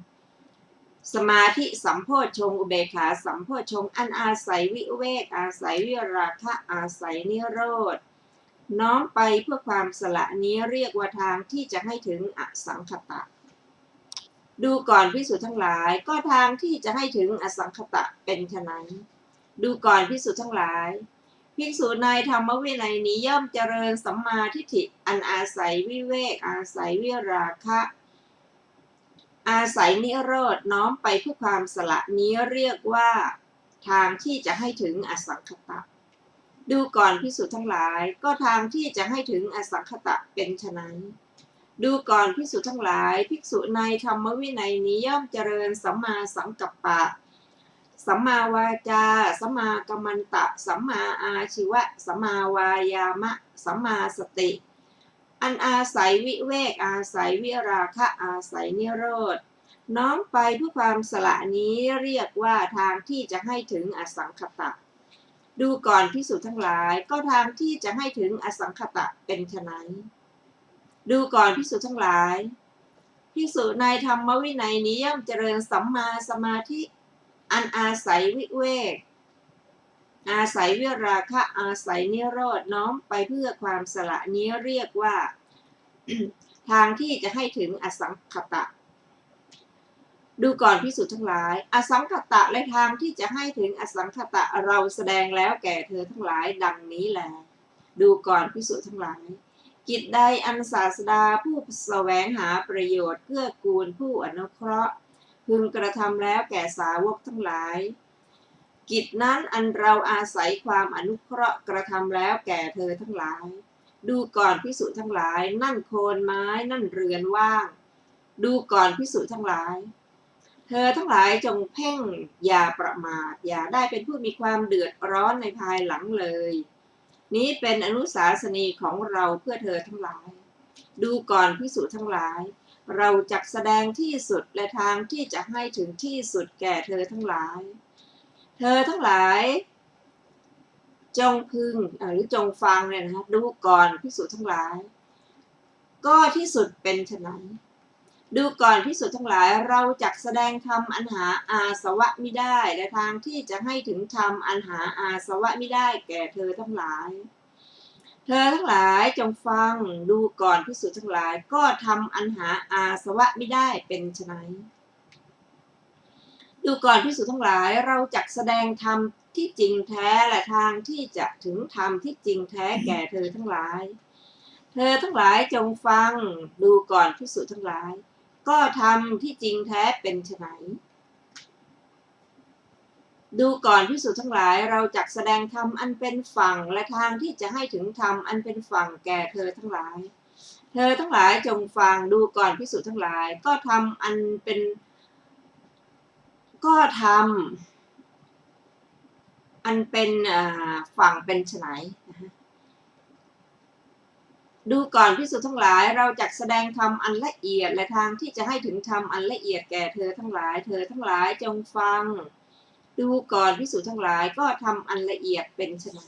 สมาธิสัมโพชฌงค์อุเบกขาสัมโพชฌงค์อันอาศัยวิเวกอาศัยวิราคะอาศัยนิโรธน้อมไปเพื่อความสละนี้เรียกว่าทางที่จะให้ถึงอสังคตะดูก่อนภิกษุทั้งหลายก็ทางที่จะให้ถึงอสังคตะเป็นไฉนดูก่อนภิกษุทั้งหลายภิกษุในธรรมวินัยนี้ย่อมเจริญสัมมาทิฏฐิอันอาศัยวิเวกอาศัยวิราคะอาศัยนิโรธน้อมไปเพื่อความสละนี้เรียกว่าทางที่จะให้ถึงอสังคตะดูก่อนภิกษุทั้งหลายก็ทางที่จะให้ถึงอสังคตะเป็นไฉนดูก่อนภิกษุทั้งหลายภิกษุในธรรมวินัยนี้ย่อมเจริญสัมมาสังกัปปะสัมมาวาจาสัมมากัมมันตะสัมมาอาชีวะสัมมาวายามะสัมมาสติอันอาศัยวิเวกอาศัยวิราคะอาศัยนิโรธน้อมไปเพื่อความสละนี้เรียกว่าทางที่จะให้ถึงอสังคตะดูก่อนภิกษุทั้งหลายก็ทางที่จะให้ถึงอสังคตะเป็นไฉนดูก่อนภิกษุทั้งหลายภิกษุในธรรมวินัยนี้ย่อมเจริญสัมมาสมาธิ อันอาศัยวิเวกอาศัยวิราคะอาศัยนิโรธน้อมไปเพื่อความสละนี้เรียกว่า ทางที่จะให้ถึงอสังขตะดูก่อนภิกษุทั้งหลายอสังขตะและทางที่จะให้ถึงอสังขตะเราแสดงแล้วแก่เธอทั้งหลายดังนี้แลดูก่อนภิกษุทั้งหลายกิจใดอันศาสดาผู้แสวงหาประโยชน์เพื่อกูลผู้อนุเคราะห์พึงกระทำแล้วแก่สาวกทั้งหลายกิจนั้นอันเราอาศัยความอนุเคราะห์กระทำแล้วแก่เธอทั้งหลายดูก่อนภิกษุทั้งหลายนั่นโคนไม้นั่นเรือนว่างดูก่อนภิกษุทั้งหลายเธอทั้งหลายจงเพ่งอย่าประมาทอย่าได้เป็นผู้มีความเดือดร้อนในภายหลังเลยนี้เป็นอนุสาสนีของเราเพื่อเธอทั้งหลายดูก่อนภิกษุทั้งหลายเราจักแสดงที่สุดและทางที่จะให้ถึงที่สุดแก่เธอทั้งหลายเธอทั้งหลายจงพึงหรือจงฟังเนี่ยนะคะดูก่อนภิกษุทั้งหลายก็ที่สุดเป็นไฉนดูก่อนภิกษุทั้งหลายเราจักแสดงธรรมอันหาอาสวะมิได้และทางที่จะให้ถึงธรรมอันหาอาสวะมิได้แก่เธอทั้งหลายเธอทั้งหลายจงฟังดูก่อนภิกษุทั้งหลายก็ทำอันหาอาสวะมิได้เป็นไฉนดูก่อนภิกษุทั้งหลายเราจักแสดงธรรมที่จริงแท้และทางที่จะถึงธรรมที่จริงแท้แก่เธอทั้งหลายเธอทั้งหลายจงฟังดูก่อนภิกษุทั้งหลายก็ทำที่จริงแท้เป็นไฉนดูก่อนภิกษุทั้งหลายเราจักแสดงธรรมอันเป็นฝั่งและทางที่จะให้ถึงธรรมอันเป็นฝั่งแก่เธอทั้งหลายเธอทั้งหลายจงฟังดูก่อนภิกษุทั้งหลายก็ทำอันเป็นก็ทำอันเป็นฝั่งเป็นไฉนดูก่อนภิกษุทั้งหลายเราจักแสดงธรรมอันละเอียดและทางที่จะให้ถึงธรรมอันละเอียดแก่เธอทั้งหลายเธอทั้งหลายจงฟังดูก่อนภิกษุทั้งหลายก็ทำอันละเอียดเป็นไฉน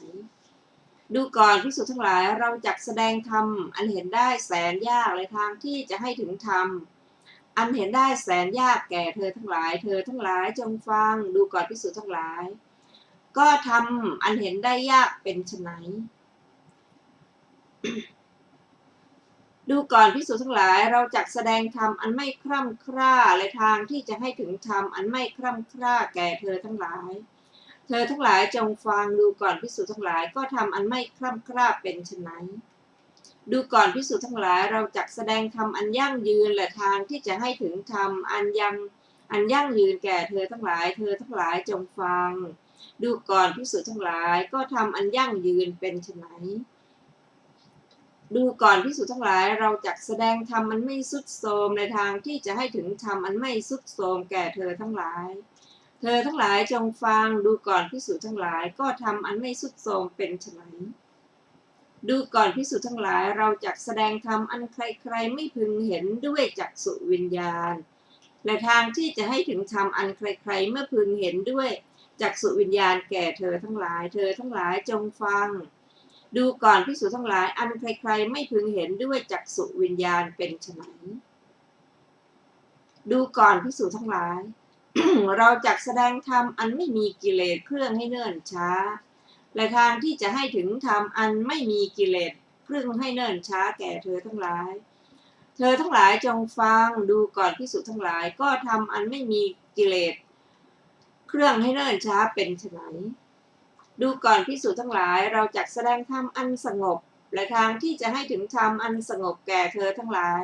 ดูก่อนภิกษุทั้งหลายเราจักแสดงธรรมอันเห็นได้แสนยากและทางที่จะให้ถึงธรรมอันเห็นได้แสนยากแก่เธอทั้งหลายเธอทั้งหลายจงฟังดูก่อนภิกษุทั้งหลายก็ทำอันเห็นได้ยากเป็นไฉนดูก่อนภิกษุทั้งหลายเราจักแสดงธรรมอันไม่คร่ำคร่าและทางที่จะให้ถึงธรรมอันไม่คร่ำคร่าแก่เธอทั้งหลายเธอทั้งหลายจงฟังดูก่อนภิกษุทั้งหลายก็ทำอันไม่คร่ำคร่าเป็นไฉนดูก่อนภิกษุทั้งหลายเราจักแสดงธรรมอันยั่งยืนและทางที่จะให้ถึงธรรมอันยั่งยืนแก่เธอทั้งหลายเธอทั้งหลายจงฟังดูก่อนภิกษุทั้งหลายก็ทำอันยั่งยืนเป็นไฉนดูก่อนภิกษุทั้งหลายเราจักแสดงธรรมอันไม่ทรุดโทรมในทางที่จะให้ถึงธรรมอันไม่ทรุดโทรมแก่เธอทั้งหลายเธอทั้งหลายจงฟังดูก่อนภิกษุทั้งหลายก็ทำอันไม่ทรุดโทรมเป็นไฉนดูก่อนภิกษุทั้งหลายเราจักแสดงธรรมอันใครๆไม่พึงเห็นด้วยจักษุวิญญาณและทางที่จะให้ถึงธรรมอันใครๆไม่พึงเห็นด้วยจักษุวิญญาณแก่เธอทั้งหลายเธอทั้งหลายจงฟังดูก่อนภิกษุทั้งหลายอันใครๆไม่พึงเห็นด้วยจักษุวิญญาณเป็นไฉนดูก่อนภิกษุทั้งหลาย เราจักแสดงธรรมอันไม่มีกิเลสเครื่องให้เนิ่นช้าและทางที่จะให้ถึงธรรมอันไม่มีกิเลสเครื่องให้เนิ่นช้าแก่เธอทั้งหลายเธอทั้งหลายจงฟังดูก่อนภิกษุทั้งหลายก็ทำอันไม่มีกิเลสเครื่องให้เนิ่นช้าเป็นไฉนดูก่อนภิกษุทั้งหลายเราจักแสดงธรรมอันสงบและทางที่จะให้ถึงธรรมอันสงบแก่เธอทั้งหลาย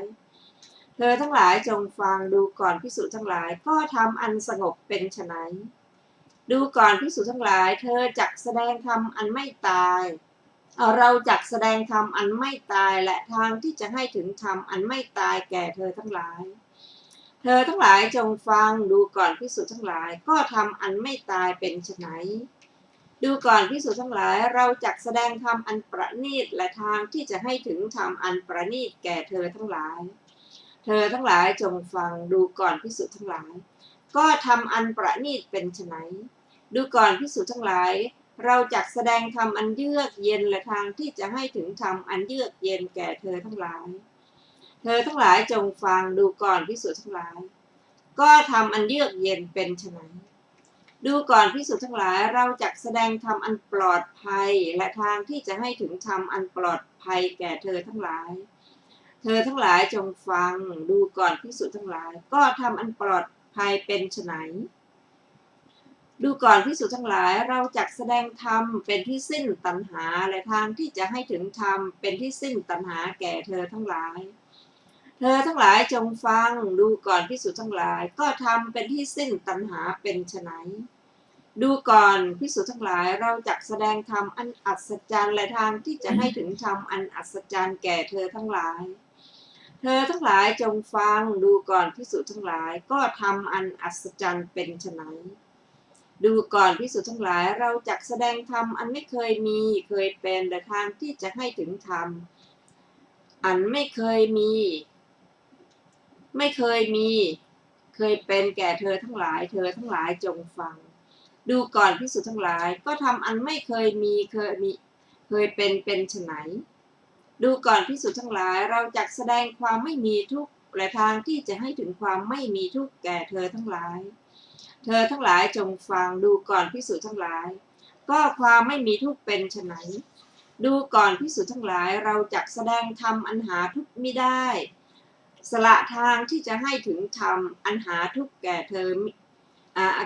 เธอทั้งหลายจงฟังดูก่อนภิกษุทั้งหลายก็ทำอันสงบเป็นไฉนดูก่อนภิกษุทั้งหลายเธอจักแสดงธรรมอันไม่ตายเราจักแสดงธรรมอันไม่ตายและทางที่จะให้ถึงธรรมอันไม่ตายแก่เธอทั้งหลายเธอทั้งหลายจงฟังดูก่อนภิกษุทั้งหลายก็ทำอันไม่ตายเป็นไฉนดูก่อนภิกษุทั้งหลายเราจักแสดงธรรมอันประณีตและทางที่จะให้ถึงธรรมอันประณีตแก่เธอทั้งหลายเธอทั้งหลายจงฟังดูก่อนภิกษุทั้งหลายก็ทำอันประณีตเป็นไฉนดูก่อนภิกษุทั้งหลายเราจักแสดงธรรมอันเยือกเย็นและทางที่จะให้ถึงธรรมอันเยือกเย็นแก่เธอทั้งหลายเธอทั้งหลายจงฟังดูก่อนภิกษุทั้งหลายก็ทำอันเยือกเย็นเป็นไฉน ดูก่อนภิกษุทั้งหลายเราจักแสดงธรรมอันปลอดภัยและทางที่จะให้ถึงธรรมอันปลอดภัยแก่เธอทั้งหลายเธอทั้งหลายจงฟังดูก่อนภิกษุทั้งหลายก็ธรรมอันปลอดภัยเป็นไฉนดูก่อนภิกษุทั้งหลายเราจักแสดงธรรมเป็นที่สิ้นตัณหาและทางที่จะให้ถึงธรรมเป็นที่สิ้นตัณหาแก่เธอทั้งหลายเธอทั้งหลายจงฟังดูก่อนภิกษุทั้งหลายก็ธรรมเป็นที่สิ้นตัณหาเป็นไฉนดูก่อนภิกษุทั้งหลายเราจักแสดงธรรมอันอัศจรรย์และทางที่จะให้ถึงธรรมอันอัศจรรย์แก่เธอทั้งหลายเธอทั้งหลายจงฟังดูก่อนภิกษุทั้งหลายก็ธรรมอันอัศจรรย์เป็นไฉนดูก่อนภิกษุทั้งหลายเราจักแสดงธรรมอันไม่เคยมีเคยเป็นและทางที่จะให้ถึงธรรมอันไม่เคยมีเคยเป็นแก่เธอทั้งหลายเธอทั้งหลายจงฟังดูก่อนภิกษุทั้งหลายก็ทำอันไม่เคยมีเคยเป็นไฉนดูก่อนภิกษุทั้งหลายเราจักแสดงความไม่มีทุกข์และทางที่จะให้ถึงความไม่มีทุกข์แก่เธอทั้งหลายเธอทั้งหลายจงฟังดูก่อนภิกษุทั้งหลายก็ความไม่มีทุกข์เป็นไฉนดูก่อนภิกษุทั้งหลายเราจักแสดงธรรมอันหาทุกข์มิได้สละทางที่จะให้ถึงธรรมอันหาทุกข์แก่เธอ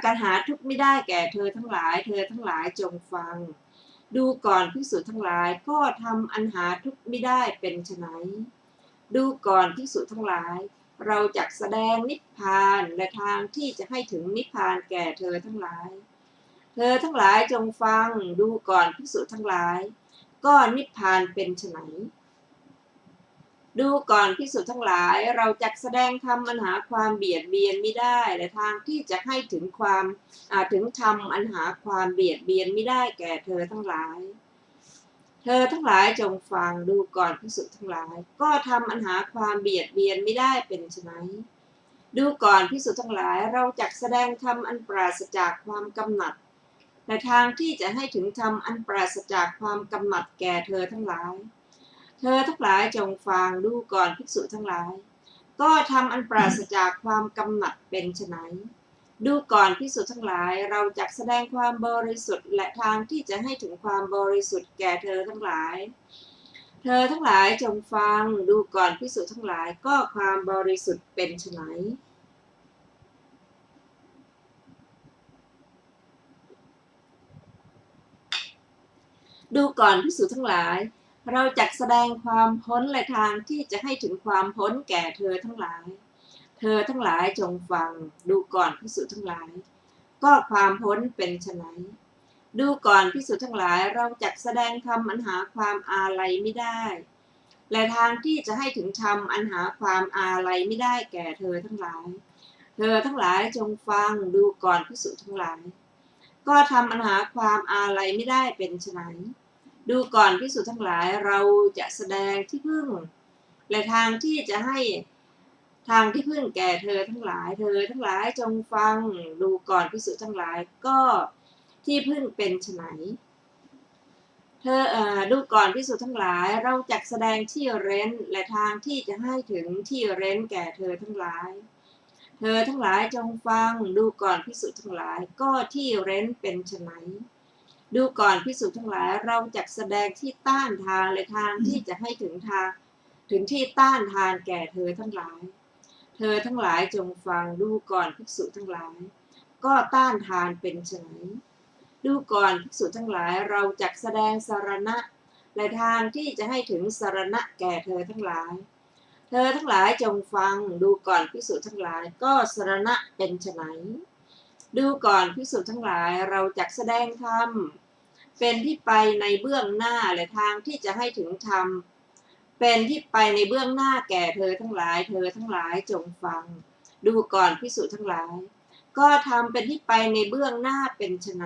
การหาทุกข์ไม่ได้แก่เธอทั้งหลายเธอทั้งหลายจงฟังดูก่อนภิกษุทั้งหลายก็ทำอันหาทุกข์ไม่ได้เป็นไฉนดูก่อนภิกษุทั้งหลายเราจักแสดงนิพพานและทางที่จะให้ถึงนิพพานแก่เธอทั้งหลายเธอทั้งหลายจงฟังดูก่อนภิกษุทั้งหลายก็นิพพานเป็นไฉนดูก่อนภิกษุทั้งหลายเราจักแสดงธรรมอันหาความเบียดเบียนไม่ได้และทางที่จะให้ถึงความถึงธรรมอันหาความเบียดเบียนไม่ได้แก่เธอทั้งหลายเธอทั้งหลายจงฟังดูก่อนภิกษุทั้งหลายก็ทำอันหาความเบียดเบียนไม่ได้เป็นไฉนดูก่อนภิกษุทั้งหลายเราจักแสดงธรรมอันปราศจากความกำหนัดและทางที่จะให้ถึงธรรมอันปราศจากความกำหนัดแก่เธอทั้งหลายเธอทั้งหลายจงฟังดูก่อนภิกษุทั้งหลายก็ทำอันปราศจากความกำหนัดเป็นไฉนดูก่อนภิกษุทั้งหลายเราจักแสดงความบริสุทธิ์และทางที่จะให้ถึงความบริสุทธิ์แก่เธอทั้งหลายเธอทั้งหลายจงฟังดูก่อนภิกษุทั้งหลายก็ความบริสุทธิ์เป็นไฉนดูก่อนภิกษุทั้งหลายเราจักแสดงความพ้นและทางที่จะให้ถึงความพ้นแก่เธอทั้งหลายเธอทั้งหลายจงฟังดูก่อนภิกษุทั้งหลายก็ความพ้นเป็นไฉนดูก่อนภิกษุทั้งหลายเราจักแสดงธรรมอันหาความอาลัยไม่ได้และทางที่จะให้ถึงธรรมอันหาความอาลัยไม่ได้แก่เธอทั้งหลายเธอทั้งหลายจงฟังดูก่อนภิกษุทั้งหลายก็ทำอันหาความอาลัยไม่ได้เป็นไฉนดูก่อนภิกษุทั้งหลายเราจะแสดงที่พึ่งและทางที่จะให้ทางที่พึ่งแก่เธอทั้งหลายเธอทั้งหลายจงฟังดูก่อนภิกษุทั้งหลายก็ที่พึ่งเป็นไฉนเธอดูก่อนภิกษุทั้งหลายเราจักแสดงที่เร้นและทางที่จะให้ถึงที่เร้นแก่เธอทั้งหลายเธอทั้งหลายจงฟังดูก่อนภิกษุทั้งหลายก็ที่เร้นเป็นไฉนดูก่อนภิกษุทั้งหลายเราจักแสดงที่ต้านทานและทางที่จะให้ถึงที่ต้านทานแก่เธอทั้งหลายเธอทั้งหลายจงฟังดูก่อนภิกษุทั้งหลายก็ต้านทานเป็นไฉนดูก่อนภิกษุทั้งหลายเราจักแสดงสรณะและทางที่จะให้ถึงสรณะแก่เธอทั้งหลายเธอทั้งหลายจงฟังดูก่อนภิกษุทั้งหลายก็สรณะเป็นไฉนดูก่อนภิกษุทั้งหลายเราจักแสดงธรรมเป็นที่ไปในเบื้องหน้าและทางที่จะให้ถึงธรรมเป็นที่ไปในเบื้องหน้าแก่เธอทั้งหลายเธอทั้งหลายจงฟังดูก่อนภิกษุทั้งหลายก็ทำเป็นที่ไปในเบื้องหน้าเป็นไฉน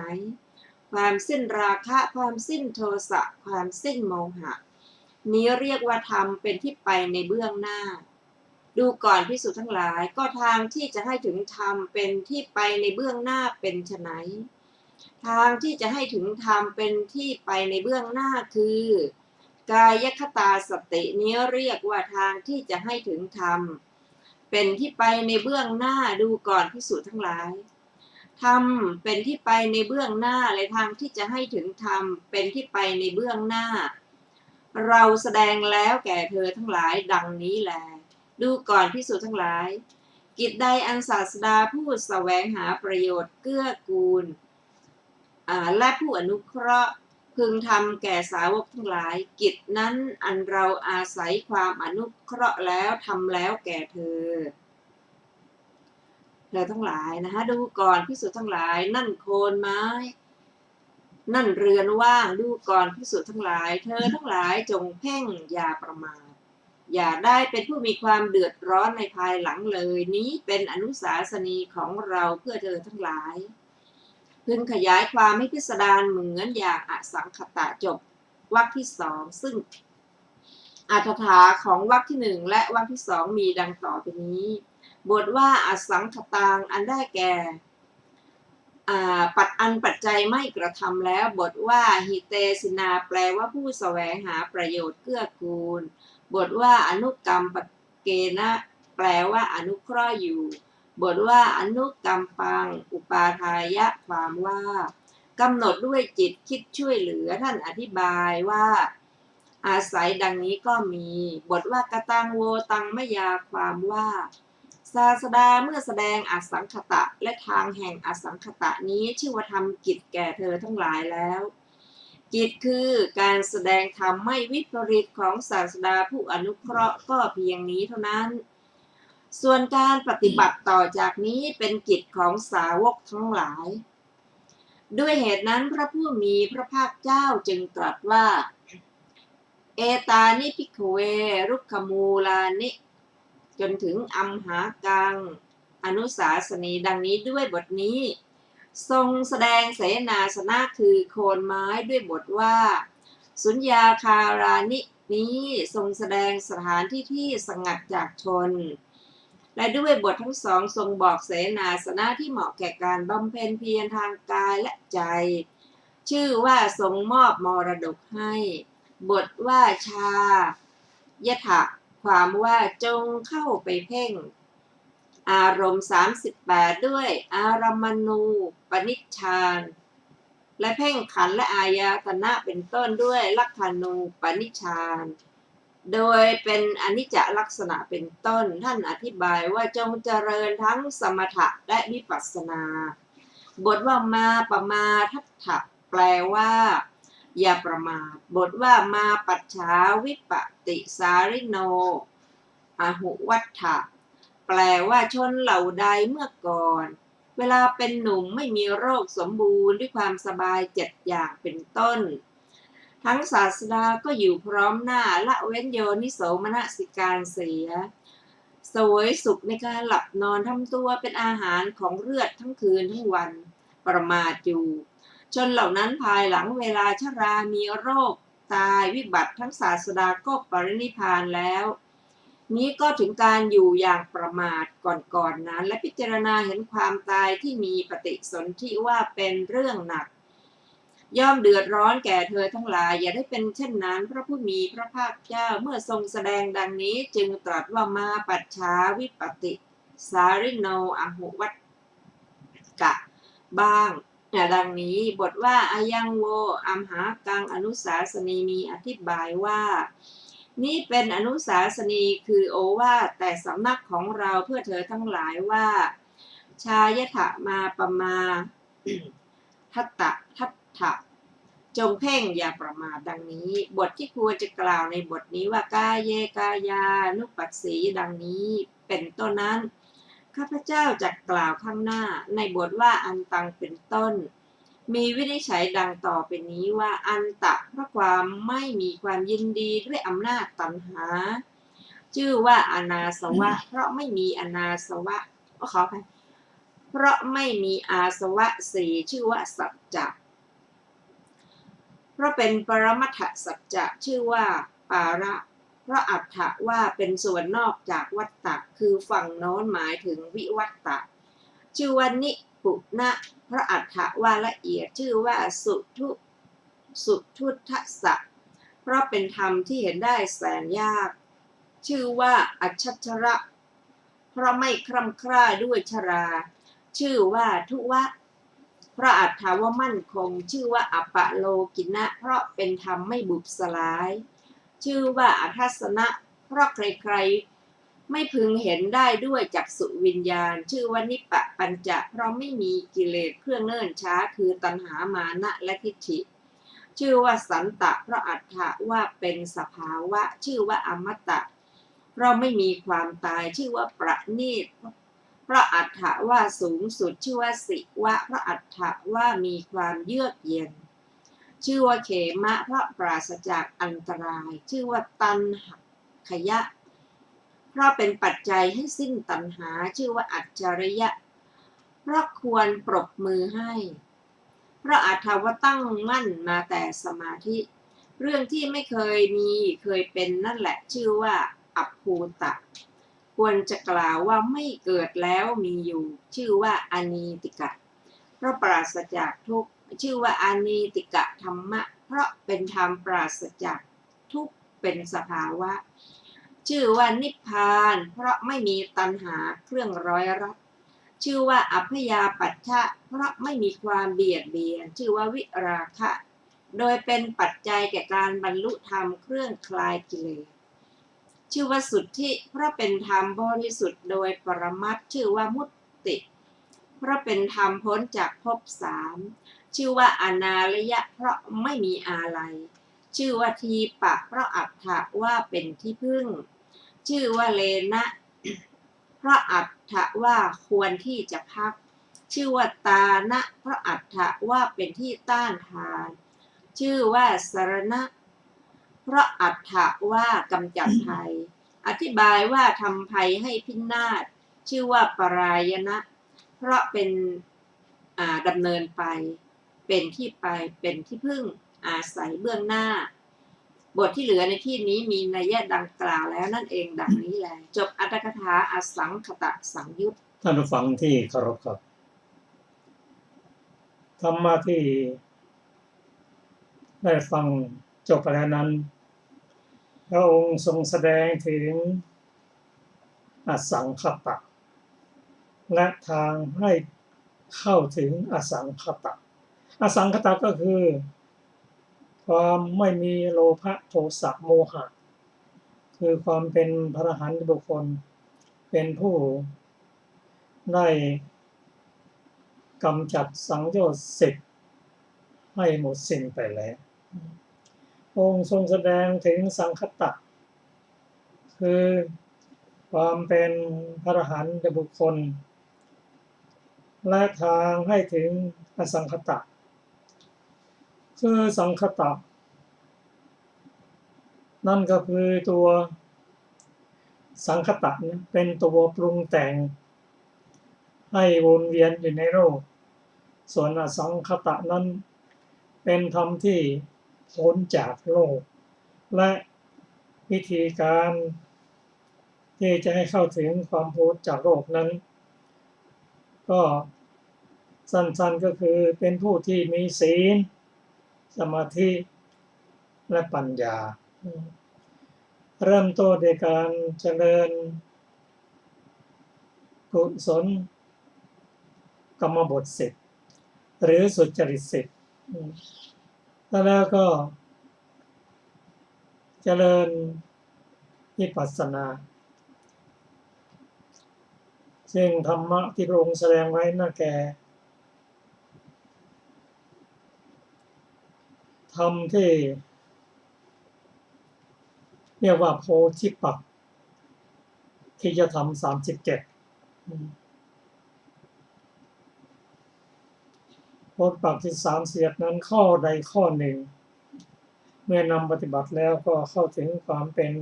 ความสิ้นราคะความสิ้นโทสะความสิ้นโมหะนี้เรียกว่าธรรมเป็นที่ไปในเบื้องหน้าดูก่อนภิกษุทั้งหลายก็ทางที่จะให้ถึงธรรมเป็นที่ไปในเบื้องหน้าเป็นไฉนทางที่จะให้ถึงธรรมเป็นที่ไปในเบื้องหน้าคือกายคตาสตินี้เรียกว่าทางที่จะให้ถึงธรรมเป็นที่ไปในเบื้องหน้าดูก่อนภิกษุทั้งหลาย ธรรมเป็นที่ไปในเบื้องหน้าและทางที่จะให้ถึงธรรมเป็นที่ไปในเบื้องหน้าเราแสดงแล้วแก่เธอทั้งหลายดังนี้แลดูก่อนภิกษุทั้งหลายกิจใดอันศาสดาผู้แสวงหาประโยชน์เกื้อกูลและผู้อนุเคราะห์พึงทำแก่สาวกทั้งหลายกิจนั้นอันเราอาศัยความอนุเคราะห์แล้วทำแล้วแก่เธอทั้งหลายนะคะดูก่อนภิกษุทั้งหลายนั่นโคนไม้นั่นเรือนว่างดูก่อนภิกษุทั้งหลายเธอทั้งหลายจงเพ่งอย่าประมาทอย่าได้เป็นผู้มีความเดือดร้อนในภายหลังเลยนี้เป็นอนุสาสนีของเราเพื่อเธอทั้งหลายพึงขยายความให้พิสดารเหมือนอย่างอสังขตะจบวรรคที่สองซึ่งอรรถถาของวรรคที่หนึ่งและวรรคที่สองมีดังต่อไปนี้บทว่าอสังขตังอันได้แก่ปัจจัยไม่กระทำแล้วบทว่าหิเตสินาแปลว่าผู้แสวงหาประโยชน์เกื้อกูลบทว่าอนุกรรมปเกนะแปลว่าอนุเคราะห์อยู่บทว่าอนุกรรมปังอุปาทายะความว่ากำหนดด้วยจิตคิดช่วยเหลือท่านอธิบายว่าอาศัยดังนี้ก็มีบทว่ากตังโวตังมยาความว่าศาสดาเมื่อแสดงอสังขตะและทางแห่งอสังขตะนี้ชื่อว่าทำกิจแก่เธอทั้งหลายแล้วกิจคือการแสดงธรรมไม่วิปริตของศาสดาผู้อนุเคราะห์ก็เพียงนี้เท่านั้นส่วนการปฏิบัติต่อจากนี้เป็นกิจของสาวกทั้งหลายด้วยเหตุนั้นพระผู้มีพระภาคเจ้าจึงตรัสว่าเอตานิภิกขเวรุกขมูลานิจนถึงอัมหากังอนุสาสนีดังนี้ด้วยบทนี้ทรงแสดงเสนาสนะคือโคนไม้ด้วยบทว่าสุญญาคารานินี้ทรงแสดงสถานที่ที่สงัดจากชนและด้วยบททั้งสองทรงบอกเสนาสนะที่เหมาะแก่การบำเพ็ญเพียรทางกายและใจชื่อว่าทรงมอบมรดกให้บทว่าชายถะความว่าจงเข้าไปเพ่งอารมณ์38ด้วยอารมณูปนิชฌานและเพ่งขันธ์และอายตนะเป็นต้นด้วยลักขานูปนิชฌานโดยเป็นอนิจจลักษณะเป็นต้นท่านอธิบายว่าจงเจริญทั้งสมถะและวิปัสสนาบทว่ามาปมาทัฏฐะแปลว่าอย่าประมาทบทว่ามาปัจฉาวิปติสาริโนอหุวัฏฐะแปลว่าชนเหล่าใดเมื่อก่อนเวลาเป็นหนุ่มไม่มีโรคสมบูรณ์ด้วยความสบาย7อย่างเป็นต้นทั้งศาสดาก็อยู่พร้อมหน้าละเว้นโยนิโสมนสิการเสียเสวยสุขในการหลับนอนทำตัวเป็นอาหารของเลือดทั้งคืนทั้งวันประมาทอยู่ชนเหล่านั้นภายหลังเวลาชรามีโรคตายวิบัติทั้งศาสดาก็ปรินิพพานแล้วนี้ก็ถึงการอยู่อย่างประมาทก่อนนั้นและพิจารณาเห็นความตายที่มีปฏิสนธิว่าเป็นเรื่องหนักย่อมเดือดร้อนแก่เธอทั้งหลายอย่าได้เป็นเช่นนั้นพระผู้มีพระภาคเจ้าเมื่อทรงแสดงดังนี้จึงตรัสว่ามาปัจฉาวิปติสาริโนอหุวัฏกะบ้างดังนี้บทว่าอายังโวอัมหากังอนุสาสนีมีอธิบายว่านี่เป็นอนุสาสนีคือโอวาทแต่สำนักของเราเพื่อเธอทั้งหลายว่าชายถะมาปมาทัตตะทัตถะจงเพ่งอย่าประมาทดังนี้บทที่ควรจะกล่าวในบทนี้ว่ากายเยกายานุปัสสีดังนี้เป็นต้นนั้นข้าพเจ้าจะกล่าวข้างหน้าในบทว่าอันตังเป็นต้นมีวินิจฉัยดังต่อไปนี้ว่าอันตะเพราะความไม่มีความยินดีด้วยอำนาจตัณหาชื่อว่าอนาสวะเพราะไม่มีอนาสวะขอไปเพราะไม่มีอาสวะสี่ชื่อว่าสัจจะเพราะเป็นปรมัตถสัจจะชื่อว่าปาระเพราะอัฏฐะว่าเป็นส่วนนอกจากวัฏฏะคือฝั่งโน้นหมายถึงวิวัตตะชื่อว่านิปุณะเพราะอัฏฐะว่าละเอียดชื่อว่าสุทุทัสสะเพราะเป็นธรรมที่เห็นได้แสนยากชื่อว่าอัจฉระเพราะไม่คร่ำคร่าด้วยชราชื่อว่าทุวะ เพราะอัตถาว่ามั่นคงชื่อว่าอัปปะโลกินะเพราะเป็นธรรมไม่บุบสลายชื่อว่าอทัสสนะเพราะใครๆไม่พึงเห็นได้ด้วยจักษุวิญญาณชื่อว่านิปปะปัญจะเพราะไม่มีกิเลสเครื่องเนิ่นช้าคือตัณหามานะและทิฏฐิชื่อว่าสันตะเพราะอัตถะว่าเป็นสภาวะชื่อว่าอมตะเพราะไม่มีความตายชื่อว่าประณีตเพราะอัตถะว่าสูงสุดชื่อว่าสิวะเพราะอัตถะว่ามีความเยือกเย็นชื่อว่าเขมะเพราะปราศจากอันตรายชื่อว่าตัณหขยะเพราะเป็นปัจจัยให้สิ้นตัณหาชื่อว่าอัจฉริยะเพราะควรปรบมือให้เพราะอัตถะว่าตั้งมั่นมาแต่สมาธิเรื่องที่ไม่เคยมีเคยเป็นนั่นแหละชื่อว่าอัปภูตะควรจะกล่าวว่าไม่เกิดแล้วมีอยู่ชื่อว่าอานีติกะเพราะปราศจากทุกข์ชื่อว่าอานีติกะธรรมะเพราะเป็นธรรมปราศจากทุกข์เป็นสภาวะชื่อว่านิพพานเพราะไม่มีตัณหาเครื่องร้อยรัดชื่อว่าอัพยาปัชชะเพราะไม่มีความเบียดเบียนชื่อว่าวิราคะโดยเป็นปัจจัยแก่การบรรลุธรรมเครื่องคลายกิเลสชื่อว่าสุทธิเพราะเป็นธรรมบริสุทธิ์โดยปรมัตถ์ชื่อว่ามุตติเพราะเป็นธรรมพ้นจากภพสามชื่อว่าอนาลยะเพราะไม่มีอาลัยชื่อว่าทีปะเพราะอัตถะว่าเป็นที่พึ่งชื่อว่าเลนะเพราะอัตถะว่าควรที่จะพักชื่อว่าตานะเพราะอัตถะว่าเป็นที่ต้านทานชื่อว่าสรณะเพราะอัตถะว่ากำจัดภัยอธิบายว่าทำภัยให้พินาศชื่อว่าปรายณะเพราะเป็นดำเนินไปเป็นที่ไปเป็นที่พึ่งอาศัยเบื้องหน้าบทที่เหลือในที่นี้มีนัยยะดังกล่าวแล้วนั่นเองดังนี้แหละจบอรรถกถาอสังขตสังยุต ท่านผู้ฟังที่เคารพครับธรรมะที่ได้ฟังจบไปแล้วนั้นพระองค์ทรงแสดงถึงอสังขตะและทางให้เข้าถึงอสังขตะอสังขตะก็คือความไม่มีโลภะโทสะโมหะคือความเป็นพระอรหันต์บุคคลเป็นผู้ได้กำจัดสังโยชน์10ให้หมดสิ้นไปแล้วองค์ทรงแสดงถึงสังคตะคือความเป็นพระอรหันต์บุคคลและทางให้ถึงอสังคตะคือสังคตะนั่นก็คือตัวสังคตะเป็นตัวปรุงแต่งให้วนเวียนอยู่ในโลกส่วนอสังคตะนั้นเป็นธรรมที่พ้นจากโลกและวิธีการที่จะให้เข้าถึงความพ้นจากโลกนั้นก็สั้นๆก็คือเป็นผู้ที่มีศีลสมาธิและปัญญาเริ่มต้นในการเจริญกุศลกรรมบท10หรือสุจริต10แล้วก็เจริญวิปัสสนาซึ่งธรรมะที่พระองค์แสดงไว้น่าแก่ธรรมที่เรียกว่าโพธิปักขิยธรรม37โพธิปักที่37นั้นข้อใดข้อหนึ่งเมื่อนำปฏิบัติแล้วก็เข้าถึงความเป็น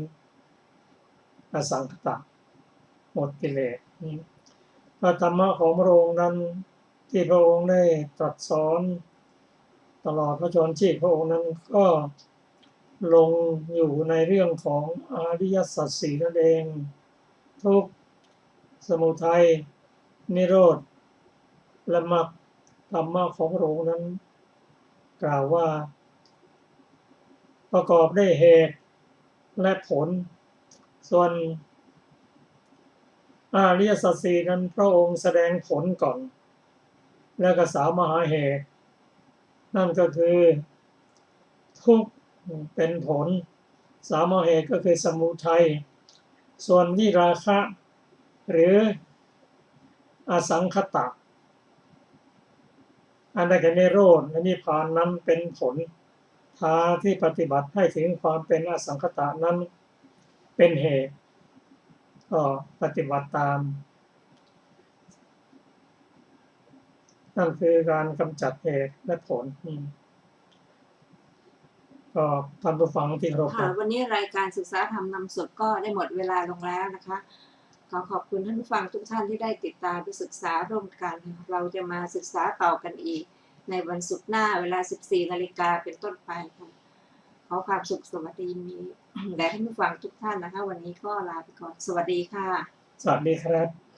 อสังขตะหมดกิเลสพระธรรมะของพระองค์นั้นที่พระองค์ได้ตรัสสอนตลอดพระชนชีพพระองค์นั้นก็ลงอยู่ในเรื่องของอริยสัจสี่นั่นเองทุกข์สมุทัยนิโรธและมรรคธรรมะของพระองค์นั้นกล่าวว่าประกอบด้วยเหตุและผลส่วนอริยสัจสี่นั้นพระองค์แสดงผลก่อน แล้วก็สามมหาเหตุนั่นก็คือทุกข์เป็นผลสามมหาเหตุก็คือสมุทัยส่วนวิราคะหรืออสังคตะอันนั้นคือนิโรธและนิพพานนั้นเป็นผลทางที่ปฏิบัติให้ถึงความเป็นอสังคตะนั้นเป็นเหตุก็ปฏิบัติตามนั่นคือการกำจัดเหตุและผลก็ท่านผู้ฟังที่เคารพค ค่ะ รับ วันนี้รายการศึกษาธรรมนำสดก็ได้หมดเวลาลงแล้วนะคะขอขอบคุณท่านผู้ฟังทุกท่านที่ได้ติดตามไปศึกษาร่วมกันเราจะมาศึกษาต่อกันอีกในวันศุกร์หน้าเวลา 14 นาฬิกาเป็นต้นไปค่ะขอความสุขสวัสดีมีแด่ท่านผู้ฟังทุกท่านนะคะวันนี้ก็ลาไปก่อนสวัสดีค่ะ สวัสดีครับ